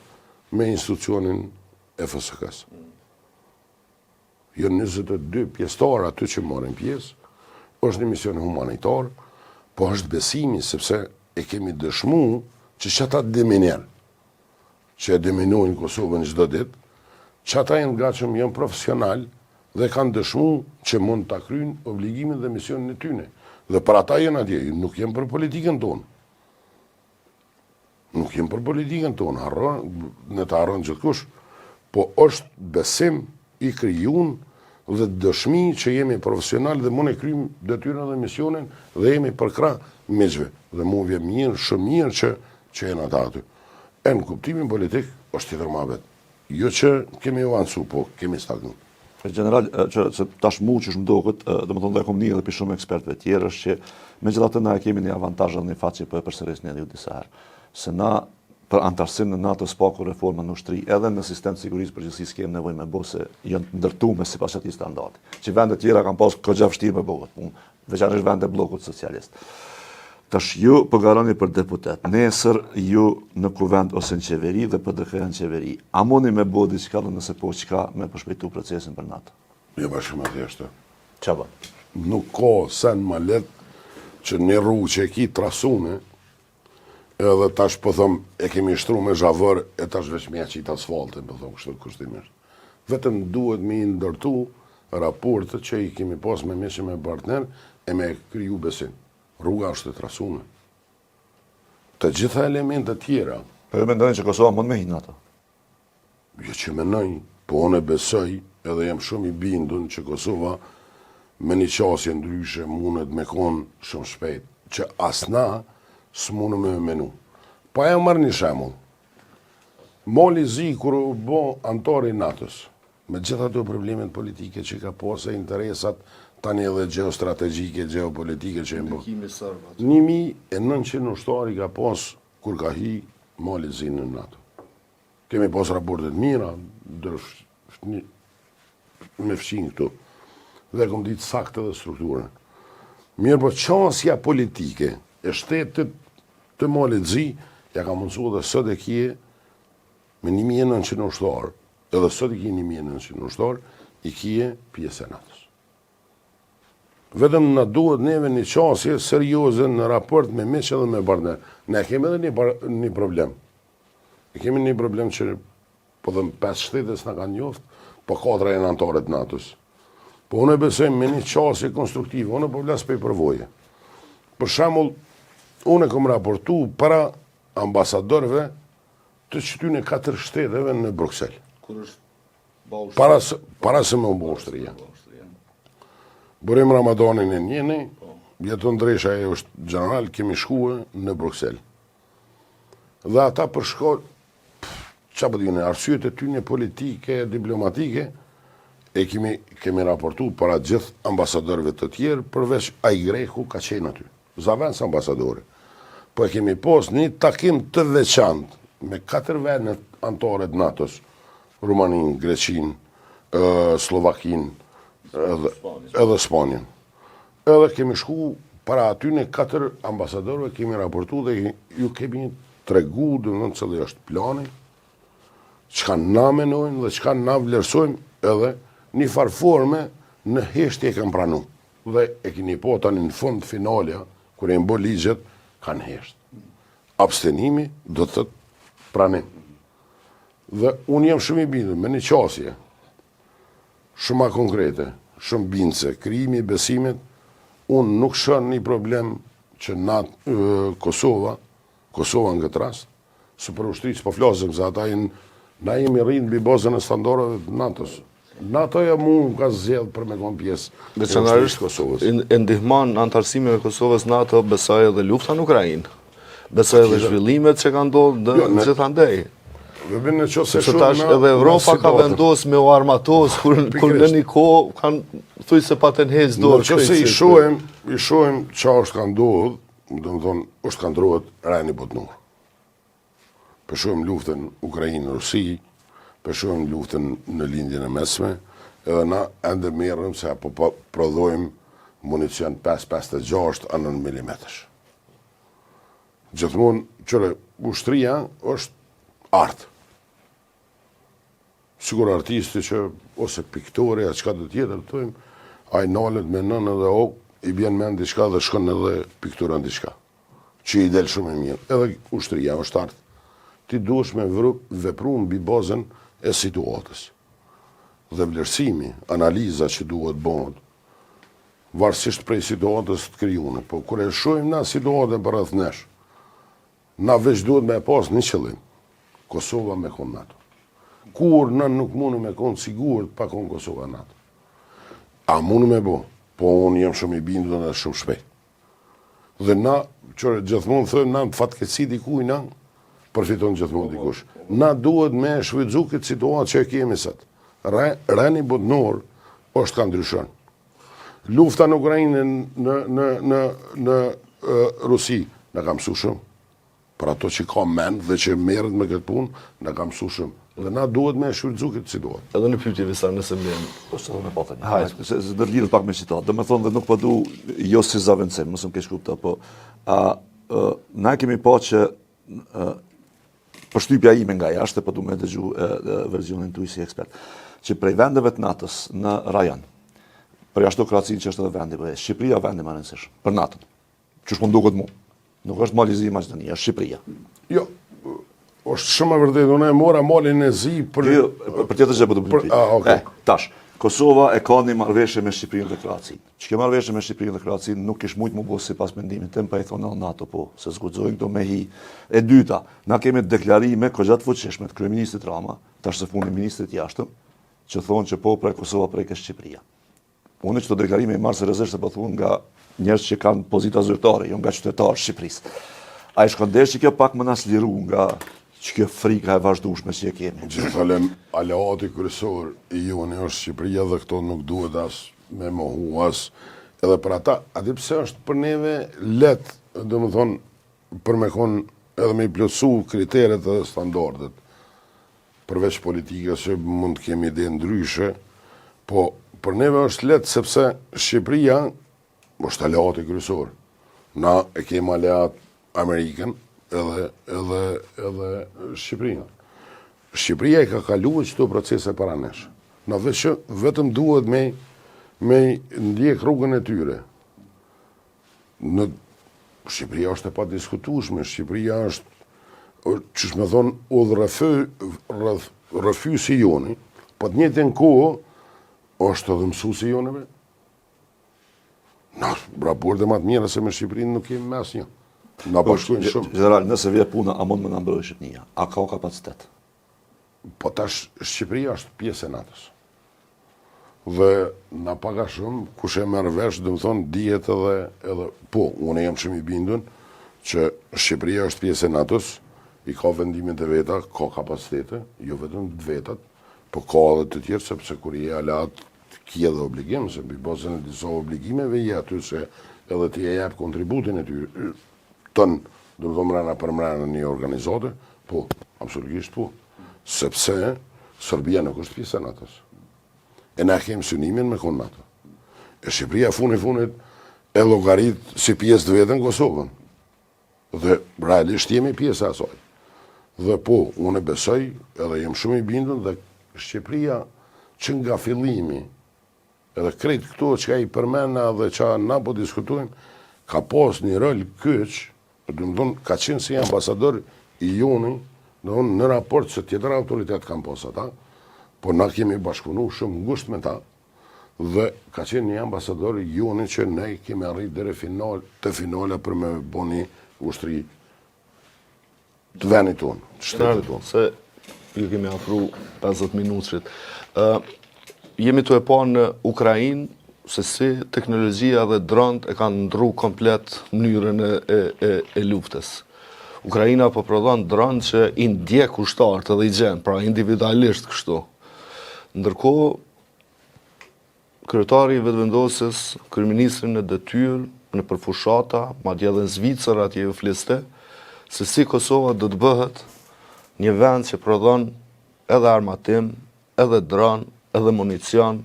me institucionin e FSK-s. Jënë 22 pjesëtarë aty që marrin pjesë, është një mision humanitar, po është besimi sepse e kemi dëshmu që ata deminer, që e deminojnë Kosovën çdo ditë, që ata janë gatshëm, janë profesional dhe kanë dëshmu që mund ta kryjnë obligimin dhe misionin e tyre. Dhe për ata janë atje, nuk janë për politikën tonë. Nuk jem për politikën tonë, në të harron gjithkush, po është besim i kryun dhe dëshmi që jemi profesional dhe mund e kryjmë detyrën dhe misionin dhe jemi përkra miqve. Dhe mu vje mirë, shumë mirë që jenë ata aty. E në kuptimin politik është tjetër ma vetë. Jo që kemi avancu, po kemi stagnu. General, që tashmu që shumë doket, dhe më thonë dhe kom një edhe për shumë ekspertve tjerë, është që me gjithatë na kemi një avantazh dhe një faqe për përsërisni edhe ju disa herë. Se na për antarësim në NATO s'paku reforma në ushtri, edhe në sistem sigurisë përgjithësisë kemi nevojë me bë se janë ndërtuar sipas atij standardi. Që vende tjera kanë pas kogja vështirë me bë punë, veçanërisht vende bllokut socialist. Tash ju përgaroni për deputet, nesër ju në kuvend ose në qeveri dhe për dekreja në qeveri. A mundi me bë diçka dhe nëse po çka me përshpejtu procesin për NATO? Jo bashkë më thjeshtë. Ç'a bën? Nuk ka sen më lehtë që një rrugë që e ki trasune, edhe tash po thëm e kemi shtru me zhavër e tash veç me qit asfaltin, po thëm kështu kushtimisht. Vetëm duhet me i ndërtu raportet që i kemi pas me mishë me partner e me kriju besim. Rruga është e trasune. Të gjitha elementet tjera. Po ju mendoni që Kosova mund me hinë NATO? Jo që menoj, po unë e besoj edhe jam shumë i bindun që Kosova me një qasje ndryshe mundet me konë shumë shpejt, që asna s'mundu me menu. Pa e marrë një shemull. Mali Zi, kur u bo antari NATO-s, me gjitha të problemet politike që ka posë, interesat tani edhe geostrategjike, geopolitike që e mbo. 1900 ushtari ka posë kur ka hi Mali Zi në NATO. Kemi posë raportet mira, me fshin këtu, dhe kom ditë saktë dhe strukturën. Mirë po qasja politike e shtetit të Malit Zi, ja ka mundësu dhe sot e kje me 1900 ushtarë, edhe sot e kje 1900 ushtarë, i kje pjesë e NATO-s. Vetëm në duhet neve një qasje serioze në raport me miqë edhe me partner. Ne kemi edhe një problem. Ne kemi një problem që po dhe 5 shtetes në kanë njoftë, po 4 e në antarët NATO-s. Po unë e besojmë me një qasje konstruktive, unë po vlas për përvoje. Për shembull, unë e kom raportu para ambasadorëve të qytyne 4 shteteve në Bruxelles. Kur është Para se me u ushtria. Bërim Ramadanin e njeni, jeton Dresha e është general, kemi shkue në Bruxelles. Dhe ata për shkoll, qa për dhjene, arsyet e tyne politike, diplomatike, e kemi raportu para gjithë ambasadorëve të tjerë, përveç a i Greku ka qenë aty. Zavens ambasadore. Po e kemi pos një takim të veçantë me 4 vende antarët NATO-s, Rumanin, Greqin, Slovakin, edhe Spanien. Edhe kemi shku para atyne 4 ambasadorëve, kemi raportu dhe ju kemi tregu dhe në cëllë është plani, çka na menojnë dhe çka na vlerësojmë edhe një farforme në heshtje e kanë pranu. Dhe e keni po tani në fund finalja, kur e mbo ligjet, kanë hesht. Abstenimi do të thëtë pranim. Dhe unë jam shumë i bindur me një qasje, shumë ma konkrete, shumë bindse, krijimi i besimit, unë nuk shën një problem që Kosova në këtë rast, së për ushtrisë po flasëm, se ata na jemi rrinë bi bazën e standardeve të NATO-s. NATO-ja mund ka zgjedh për me konë pjesë e ushtrisë Kosovës. E ndihman antarësimin e Kosovës NATO, besoj edhe lufta në Ukrainë. Besoj edhe zhvillimet që kanë ndodhur në gjithandej. Sepse tash edhe Evropa ka vendos me u armatos, kur në një kohë kanë thuj se paten hecë dorë. Nëse i shohim qa është ka ndodhur, do më thonë, është ka ndrohet rajni botnur. Për shohim luftën Ukrainë-Rusi, për shohim luftën në lindjen e mesme, edhe na ende merrem se apo prodhojmë municion 5.56 a 9 mm. Gjithmonë, qëre, ushtria është artë. Sigur artisti që, ose piktore, a qka të tjetër, të tojmë, a i nalet me nën edhe o, i bjen me në diçka dhe shkon edhe piktura në diçka. Që i del shumë e mirë. Edhe ushtria është artë. Ti duhesh me vepru në bi bazën e situatës. Dhe vlerësimi, analiza që duhet bëhet, varsisht prej situatës të kryune. Po, kër e shojmë na situatën për rreth nesh, na veç duhet me pas një qëllim. Kosova me konë NATO. Kur në nuk mundu me konë sigurët pa konë Kosova NATO. A mundu me bo? Po unë jam shumë i bindur dhe shumë shpejt. Dhe na, qërë gjithmonë thëmë, na në fatkeqësi dikuj na, përfiton gjithmonë dikush. Na duhet me shvydzu këtë situatë që e kemi sëtë. Reni botnor është ka ndryshën. Lufta në Ukrainë në Rusi në kam mësu shumë. për ato që ka mend dhe që merret me këtë punë, na ka mësuar shumë. Dhe na duhet me shfrytzu këtë si duhet. Edhe në pyetje Visar, nëse mbien. Po s'do më po thënë. Hajde, se ndërlidhet pak me citat. Domethënë dhe nuk po du jo si zavencim, mos më keq kupto, po na kemi pa që përshtypja ime nga jashtë, po du me dëgju versionin tuaj si ekspert, që prej vendeve të natës në rajon, për jashtokracinë që është edhe vendi, po Shqipëria vendi më rëndësishëm për natën. Çu shpo duket mua. Nuk është Malizia e Maqedonia, është Shqipëria. Jo, është shumë e vërtetë, unë e mora malin e zi për... Jo, për tjetër që po të bëjmë. Okay. Tash, Kosova e ka një marrëveshje me Shqipërinë dhe Kroacinë. Që kjo marrëveshje me Shqipërinë dhe Kroacinë nuk kish mujt më bëj sipas mendimit tim, pa i thonë NATO po, se zguxojnë këto me hi. E dyta, na kemi deklarime kogja të fuqishme të kryeministit Rama, tash së fundi ministrit jashtëm, që thonë që po pra Kosova prek e Shqipëria. Unë çdo deklarime i marr seriozisht se po thunë nga njerëz që kanë pozita zyrtare, jo nga qytetarë Shqipërisë. Ai shkondesh që kjo pak më na sliru nga që kjo frika e vazhdueshme që e kemi. Jerusalem, aleati kryesor i joni është Shqipëria dhe këto nuk duhet as me mohu as edhe për ata. A di pse është për neve lehtë, domethënë, për me kon edhe me i plotësu kriteret dhe standardet. Përveç politikës që mund të kemi ide ndryshe, po për neve është lehtë sepse Shqipëria është aleati kryesor. Na e kemi aleat Amerikën edhe Shqipërinë. Shqipëria i ka kaluar çdo procese para nesh. Na vetëm duhet me ndjek rrugën e tyre. Në Shqipëria është e padiskutueshme, Shqipëria është çish më thon rrëfysi joni, po të njëjtën kohë është edhe mësuesi jonëve. Na raporte më të mira se me Shqipërinë nuk kemi me asnjë. Na bashkojnë shumë. General, nëse vjen puna, a mund më na mbrojë Shqipënia? A ka kapacitet? Po tash Shqipëria është pjesë e NATO-s. Dhe na paga shumë, kush e merr vesh, domethënë dihet edhe po, unë jam shumë i bindur që Shqipëria është pjesë e NATO-s, i ka vendimet e veta, ka kapacitete, jo vetëm të vetat, po ka edhe të tjerë, sepse kur je aleat ki edhe obligim, se mbi bazën e disa obligimeve je aty se edhe ti e jep kontributin e tyre tën, domethënë mrena për mrena një organizate, po, absolutisht po. Sepse Serbia nuk është pjesë e NATO-s. E na kemi synimin me kon NATO. E Shqipëria funit e llogarit si pjesë të vetën Kosovën. Dhe realisht jemi pjesë e asaj. Dhe po, unë besoj, edhe jem shumë i bindur, dhe Shqipëria që nga fillimi, edhe krejt këto që i përmena dhe që na po diskutojmë, ka pas një rol kyç, ka qenë si ambasador i joni, në raport se tjetër autoritet kanë pas ata, po na kemi bashkëpunu shumë ngusht me ta, dhe ka qenë një ambasador i joni që ne kemi arrit deri te finale për me bo një ushtri të venit tonë, të shtetit tonë. Se ju kemi afru 50 minutëshit. Jemi të e pa në Ukrainë se si teknologjia dhe dronë e kanë ndru komplet mënyrën e luftës. Ukraina po prodhon dronë që i ndjek kushtarët edhe i gjenë, pra individualisht kështu. Ndërkohë, kryetari i vetëvendosjes, kryeministri në detyrë, në përfushata, madje edhe në Zvicër atje u fliste, se si Kosova do të bëhet një vend që prodhon edhe armatim, edhe dronë, edhe municion,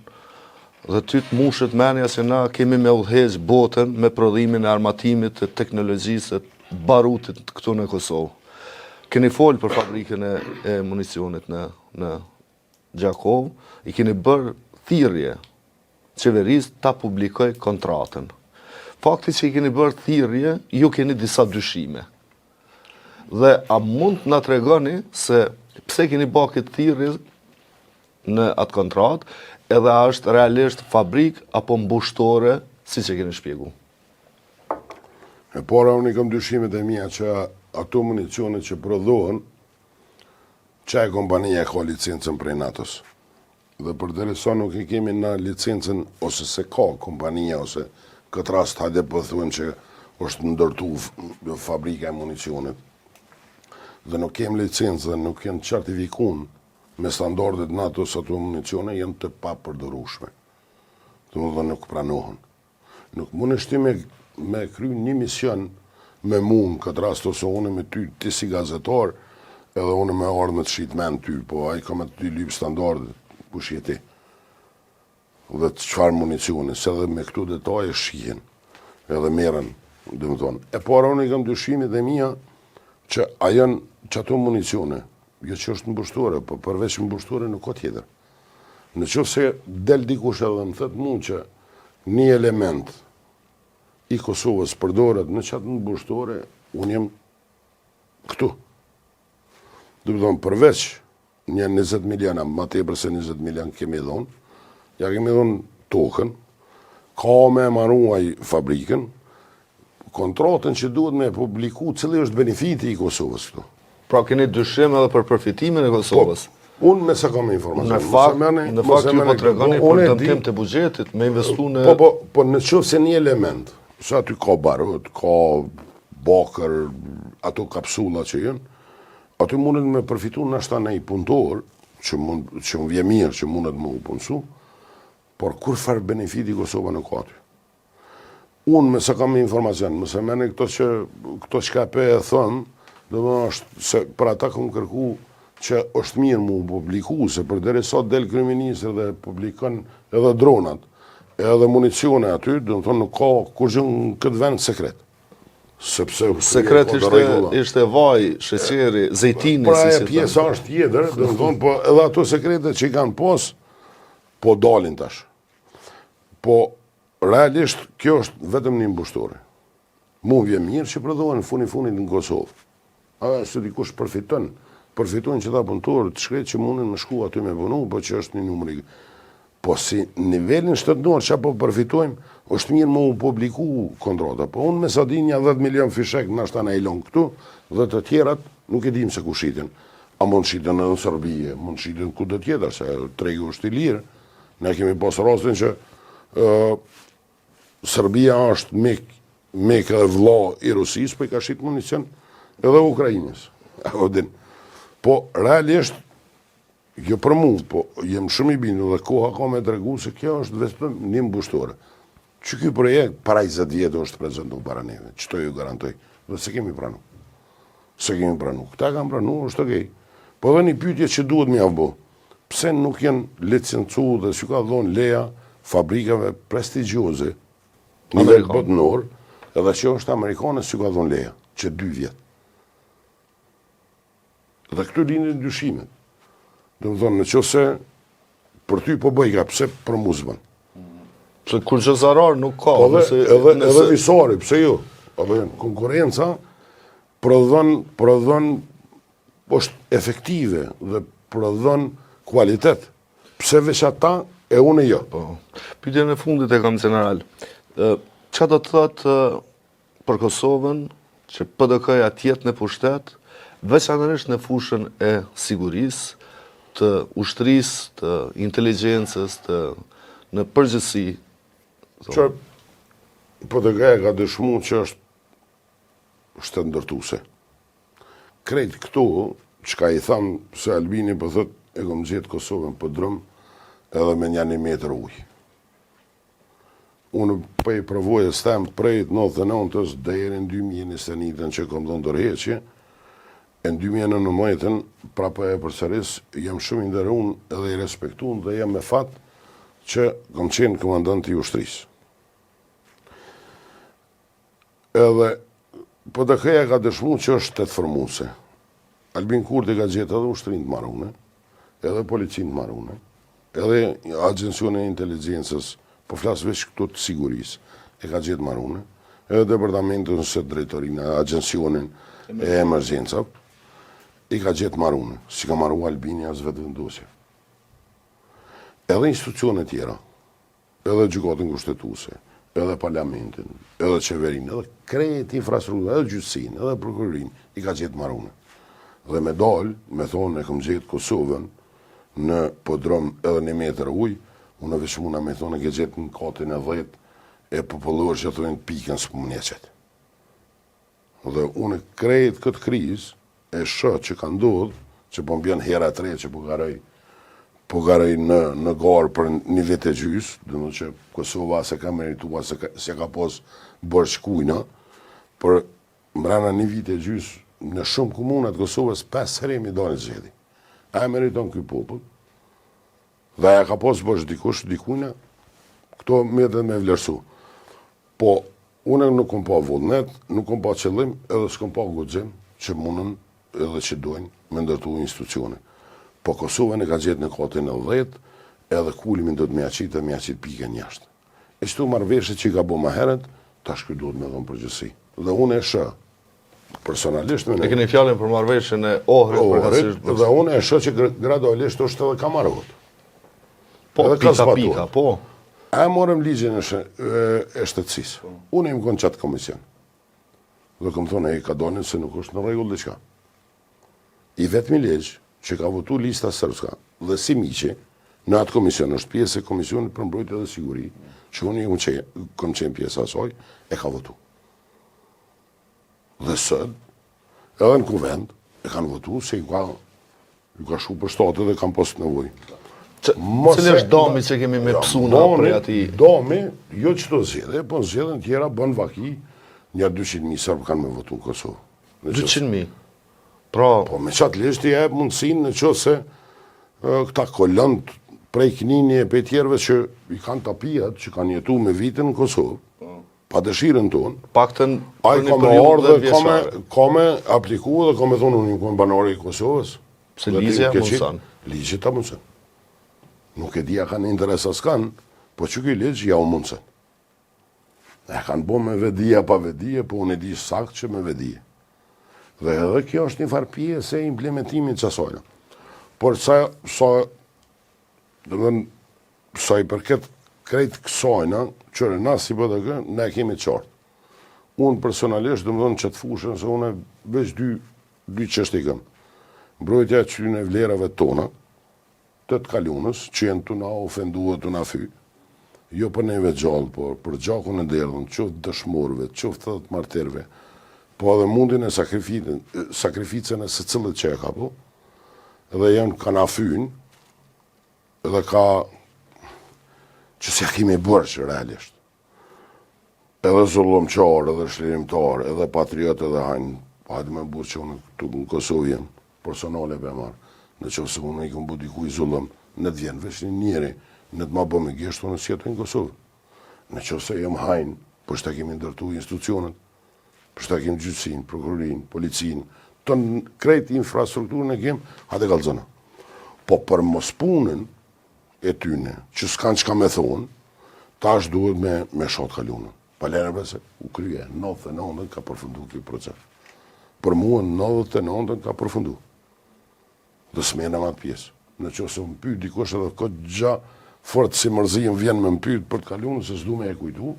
dhe ty të mushet menja se na kemi me udhëheq botën me prodhimin e armatimit të teknologjisë të barutit këtu në Kosovë. Keni folë për fabrikën e municionit në Gjakov, i keni bërë thirrje qeverisë ta publikoj kontratën. Fakti që i keni bërë thirrje, ju keni disa dyshime. Dhe a mund të na tregoni se pse keni bërë këtë thirrje në atë kontratë, edhe a është realisht fabrik apo mbushtore, si që keni shpjegu? E para, unë i kam dyshimet e mia që ato municionet që prodhohen, që e kompania ka licencën prej NATO-s. Dhe për derisa nuk i kemi na licencën, ose se ka kompania, ose këtë rast hajde po thuhem që është ndërtu fabrika e municionit. Dhe nuk kemi licencë dhe nuk kemi certifikun me standardet NATO-s ato municione janë të papërdorueshme. Domethënë nuk pranohen. Nuk mundesh ti me kry një mision me mu në këtë rast ose unë me ty, ti si gazetar, edhe unë me ardhë me të shqit men ty, po ai ka me të dy lypë standardet, ku shjeti. Dhe të qfarë municione, se edhe me këtu detaje shqihen, edhe meren, dhe më thonë. E para unë i kam dyshimit e mija, që a janë që ato municione, jo që është mbushtore, po përveç mbushtore nuk ka tjetër. Në qoftë se del dikush edhe më thëtë mu që një element i Kosovës përdoret në qatë mbushtore, unë jem këtu. Dhe më thonë, përveç një 20 miliona, ma tepër se 20 milion kemi dhonë, ja kemi dhonë tokën, ka me maruaj fabrikën, kontratën që duhet me publiku, cili është benefiti i Kosovës këtu. Pra keni dyshim edhe për përfitimin e Kosovës? Unë me se kam informacion. Në fakt ju po tregoni për dëmtim të buxhetit, me investu në... Po në qoftë se një element, se aty ka barut, ka bakër, ato kapsula që jenë, aty mundet me përfitu në ashta në i punëtor, që më vje mirë, që mundet me u punësu, por kur farë benefiti Kosova në ka aty. Unë me se kam informacion, mëse mene këto që ka pe e thënë, dhe më është se për ata këmë kërku që është mirë mu publiku, se për deri sot del kryeministri dhe publikon edhe dronat, edhe municione aty, dhe më thonë nuk ka kur gjë në këtë vend sekret. Sekret ishte vaj, sheqeri, zejtini, pra e pjesa është tjetër, dhe më thonë, po edhe ato sekretet që i kanë pos, po dalin tash. Po realisht kjo është vetëm një mbushtore. Mu vje mirë që përdohen funit në Kosovë. A se dikush përfitojnë që ta punëtorë të shkret që mundin me shku aty me punu, po që është një numëri. Po si nivelin shtetënor që po përfitojmë, është mirë më u publiku kontrata. Po unë me sa di një 10 milion fishek në ashta në ilon këtu, dhe të tjerat nuk e dim se ku shiten. A mund shiten në Serbije, mund shiten ku dhe tjetër, se tregu është i lirë. Ne kemi pas rastin që Serbia është mek edhe vlla i Rusis, po i ka shit municion edhe Ukrajinës. Po, realisht, jo për mu, po jem shumë i bindu dhe koha ka me të regu se kjo është vetëm një mbushtore. Që kjo projekt, para 20 vjetë është prezentu para neve, që to ju garantoj, dhe se kemi pranu. Se kemi pranu. Këta kam pranu, është okej. Po dhe një pyetje që duhet mi avbo, pse nuk janë licencu dhe që ka dhonë leja fabrikave prestigjioze, nivel botënor, edhe që është Amerikanës që ka dhonë leja, që 2 vjetë. Dhe këtu linin dyshimet. Dhe më thonë, në që se për ty po bëjka, pse për mu zbën? Pse kur që zarar nuk ka. Edhe visari, pse jo? Edhe konkurenca prodhon është efektive dhe prodhon kualitet. Pse veç ata e unë e jo? Pyetjen e fundit e kam general. Qa do të thotë për Kosovën që PDK-ja tjetë në pushtet, veçanërisht në fushën e sigurisë, të ushtrisë, të inteligjencës, në përgjithësi. Që PDK-ja ka dëshmu që është shtet ndërtuese. Krejt këtu, çka i thamë se Albini për thët e kom gjetë Kosovën për drëm edhe me një metër ujë. Unë për i provojës temë prejt 99-ës deri në 2021 që kom dhënë dërheqje, e në 2019, prapë e përsëris, jam shumë i nderun edhe i respektun dhe jam me fat që kom qenë komandant i ushtrisë. Edhe PDK-ja ka dëshmu që është shtet formuse. Albin Kurti ka gjetë edhe ushtrin të marrune, edhe policin të marrune, edhe agencione e inteligjencës, po flasë veç këtu të sigurisë, e ka gjetë marrune, edhe departamentën së drejtorinë, agencionin e emergjencave, i ka gjetë marrune, si ka marru Albini as vetë vendosje. Edhe institucione tjera, edhe gjykatën kushtetuese, edhe parlamentin, edhe qeverinë, edhe krejt infrastrukturën, edhe gjyqësinë, edhe prokurorinë, i ka gjetë marrune. Dhe me dalë, me thonë e kom gjetë Kosovën në podrom edhe 1 metër ujë, unë veç muna me thonë e ke gjetë në katin e 10 e popullorë që thonë pikën së pëmënje qëtë. Dhe unë krejt këtë krizë, e shë që ka ndodhë, që po mbjën hera 3 që po garoj në garë për 1 vit e gjysë, dhe në që Kosova se ka meritua, se ka pos bërë shkujna, për mbrana një vit e gjys, në shumë komunat Kosovës, 5 herë mi dalin zgjedhje. A e meriton ky popull, dhe ja ka pas bosh dikush, dikujna, këto me dhe me vlerësu. Po, unë nuk kom pa vullnet, nuk kom pa qëllim, edhe s'kom pa guxim, që mundën edhe që dojnë me ndërtu institucione. Po Kosovën e ka gjetë në katin e 10, edhe kulimin do të me aqit pike njashtë. E qëtu marrëveshje që i ka bo ma heret, tash ky duhet me dhonë përgjësi. Dhe unë e shë, personalisht me E keni fjallin për marrëveshjen e Ohrit, dhe unë e shë që gradualisht është edhe ka marrë votë. po, edhe ka zbatuar. pika, po. A e morëm ligjin e shtetësisë. Unë im konë qatë komision. Dhe këmë thonë, e ka donin se nuk është në regull dhe qka. I vetëmi legjë që ka votu lista sërbska dhe si miqi, në atë komision, është pjesë e Komisionit për Mbrojtje dhe Siguri, që unë kom qenë pjesë asoj, e ka votu. Dhe sëd, edhe në kuvend, e kanë votu se ju ka shu për shtatë dhe kanë postë nevoj. Cili është dami që kemi me psuna prej ati? Dami, jo që të zjedhe, po në zjedhen tjera bën vaki, një 200.000 sërbë kanë me votu në Kosovë. 200.000? Pra, Po me qatë lesht i e mundësin në që se këta kolënt prej knini e pe tjerve që i kanë tapijat, që kanë jetu me vitin në Kosovë, pa dëshirën tonë, paktën a për i një ka me periudhë ardhe, vjeçare. ka me apliku dhe ka me thonë unë një banore i Kosovës. Se Dhe ligja ti ke qenë- mundësan. Ligji ta mundësan. Nuk e dia kanë interes as kanë, po që këj ligj ja u mundësan. E kanë bo me vedija pa vedije, po unë e di sakt që me vedije. Dhe edhe kjo është një farë pjesë e implementimit qasojnë. Por sa i përket krejt kësojna, qëre na si BDG, ne kemi qartë. Unë personalisht, që të fushën, se unë veç dy qështë i këm. Mbrojtja që në vlerave tona, të kalunës, që jenë të na ofendua, të na fy, jo për neve gjallë, por për gjakun e derdhën, qoftë dëshmorëve, qoftë të martirve, po edhe mundin e sakrificën e se cilët që e ka po, edhe janë ka na fynë, edhe ka që s'ja kemi bërë që realisht. Edhe zullumqar, edhe shlirimtar, edhe patriot, edhe hajnë, hajtë me burë që unë këtu në Kosovë jem, personale për marë, në që se unë i këmë bu dikuj zullum, në të vjenë veç një njeri, në të ma bë me gjeshtu në sjetë në Kosovë. Në që se jem hajnë, për shta kemi ndërtu institucionet, për shta kemi gjyqësin, prokurorin, policin, të në krejt infrastrukturën e kemë, hajtë e kalzona. Po për mos punën e tyne, që s'kanë që ka me thonë, ta është duhet me shotë kalunën. Palerëve se u krye, 99 ka përfundu këj proces. Për mua 99 ka përfundu. Dhe s'mena ma të pjesë. Në që se më pyt dikosh edhe këtë gja fort si mërzijën vjen me më pyt për të kalunën, se s'du me e kujtu,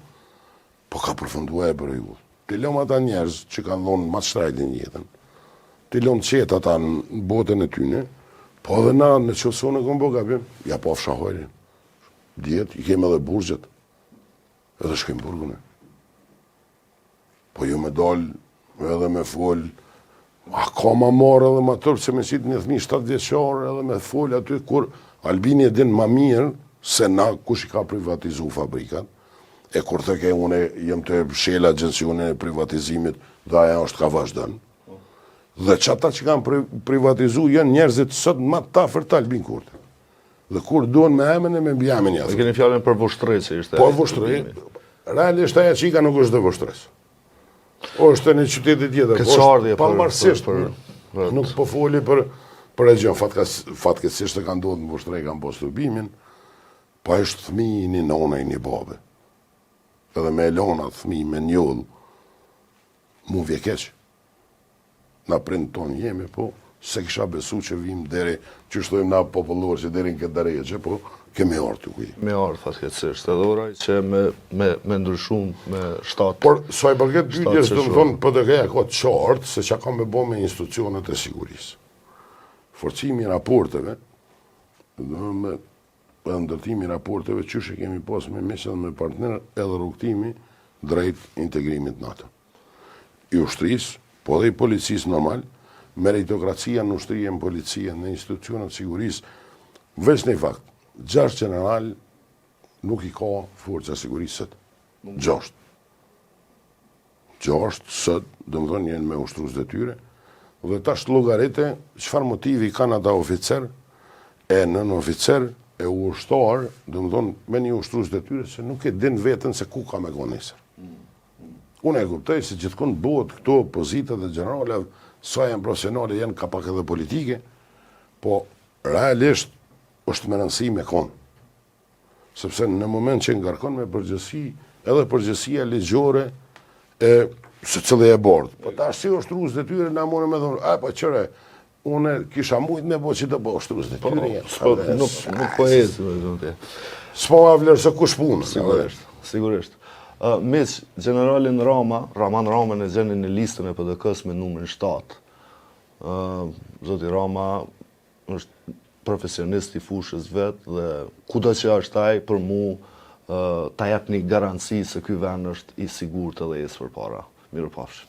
po ka përfundu e për e ju. Të lom ata njerëz që kanë dhonë ma të shtrajtin jetën, të lom qetë ata në botën e tyne, po edhe na në që se unë e këmë gabim, ja po fshahojrin. Djetë, i kemë edhe burgjet, edhe shkojmë burgune. Po ju me dalë, edhe me folë, a ka ma marë edhe ma tërpë që me qitë një thmi 7 vjeqarë edhe me folë aty kur Albini e din ma mirë se na kush i ka privatizu fabrikat, e kur të ke une jem të shela agjensione e privatizimit dhe aja është ka vazhdan. Dhe që ata që kanë privatizu janë njerëzit sot ma ta për të Albin Kurti. Dhe kur duhen me emen e me bjamen E jatë. keni fjallin për vushtëreci, ishte. Po vushtëri, realisht aja qika nuk është dhe vushtëres. është në qytetit tjetër, Këqardhje pavarësisht, për- nuk po foli për region, fatkeqësisht e ka ndodhur në Vushtrej, kanë bërë stubimin, pa është fëmijë i një nona i një babe. Edhe me elona fëmijë me njoll, mu vje keq. Na prind tonë jemi, po se kisha besu që vim deri, që shtojmë na popullor që deri në këtë darejgje, po kemi orë të kuj. Me orë, fatkeqësisht, edhe oraj që me ndryshum me shtatë. Por, sa i përket pyetjes, Shtatë do më qëshorë. thonë, PDG-ja ka të qartë se që ka me bo me institucionet e sigurisë. Forcimi i raporteve, me ndërtimi i raporteve, qyshe kemi pas me mesën me partner edhe rrugtimi drejt integrimit NATO. I ushtrisë, po dhe i policisë normal, meritokracia në ushtria, në policia, në institucionet sigurisë, veç në fakt, 6 general nuk i ka forca sigurisët. 6. 6 sot, domethënë jenë me ushtrues detyre, dhe tash llogarite çfarë motivi kanë ata oficer, e nën oficer, e ushtar, domethënë me një ushtrues detyre se nuk e din veten se ku ka me go nesër. Unë e kuptoj se gjithkund bëhet këto pozitat e generale, sa janë profesionale, janë ka pak edhe politike, po realisht është me rëndësi me kon. Sepse në moment që ngarkon me përgjësi, edhe përgjësia ligjore se cëllë e bordë. Po ta si ushtrues detyre na mune me thonë, po qëre, une kisha mujt me bo që të bo ushtrues detyre. Nuk po ezi. S'po ma vlerë se kush punë. Sigurisht. Mes generalin Raman Ramën e gjeni në listën e PDK-s me numrin 7. Zoti Rama është profesionist i fushës vetë dhe kudo që është ai, për mu ta jep një garanci se ky vend është i sigurt edhe ecë përpara. Mirupafshim.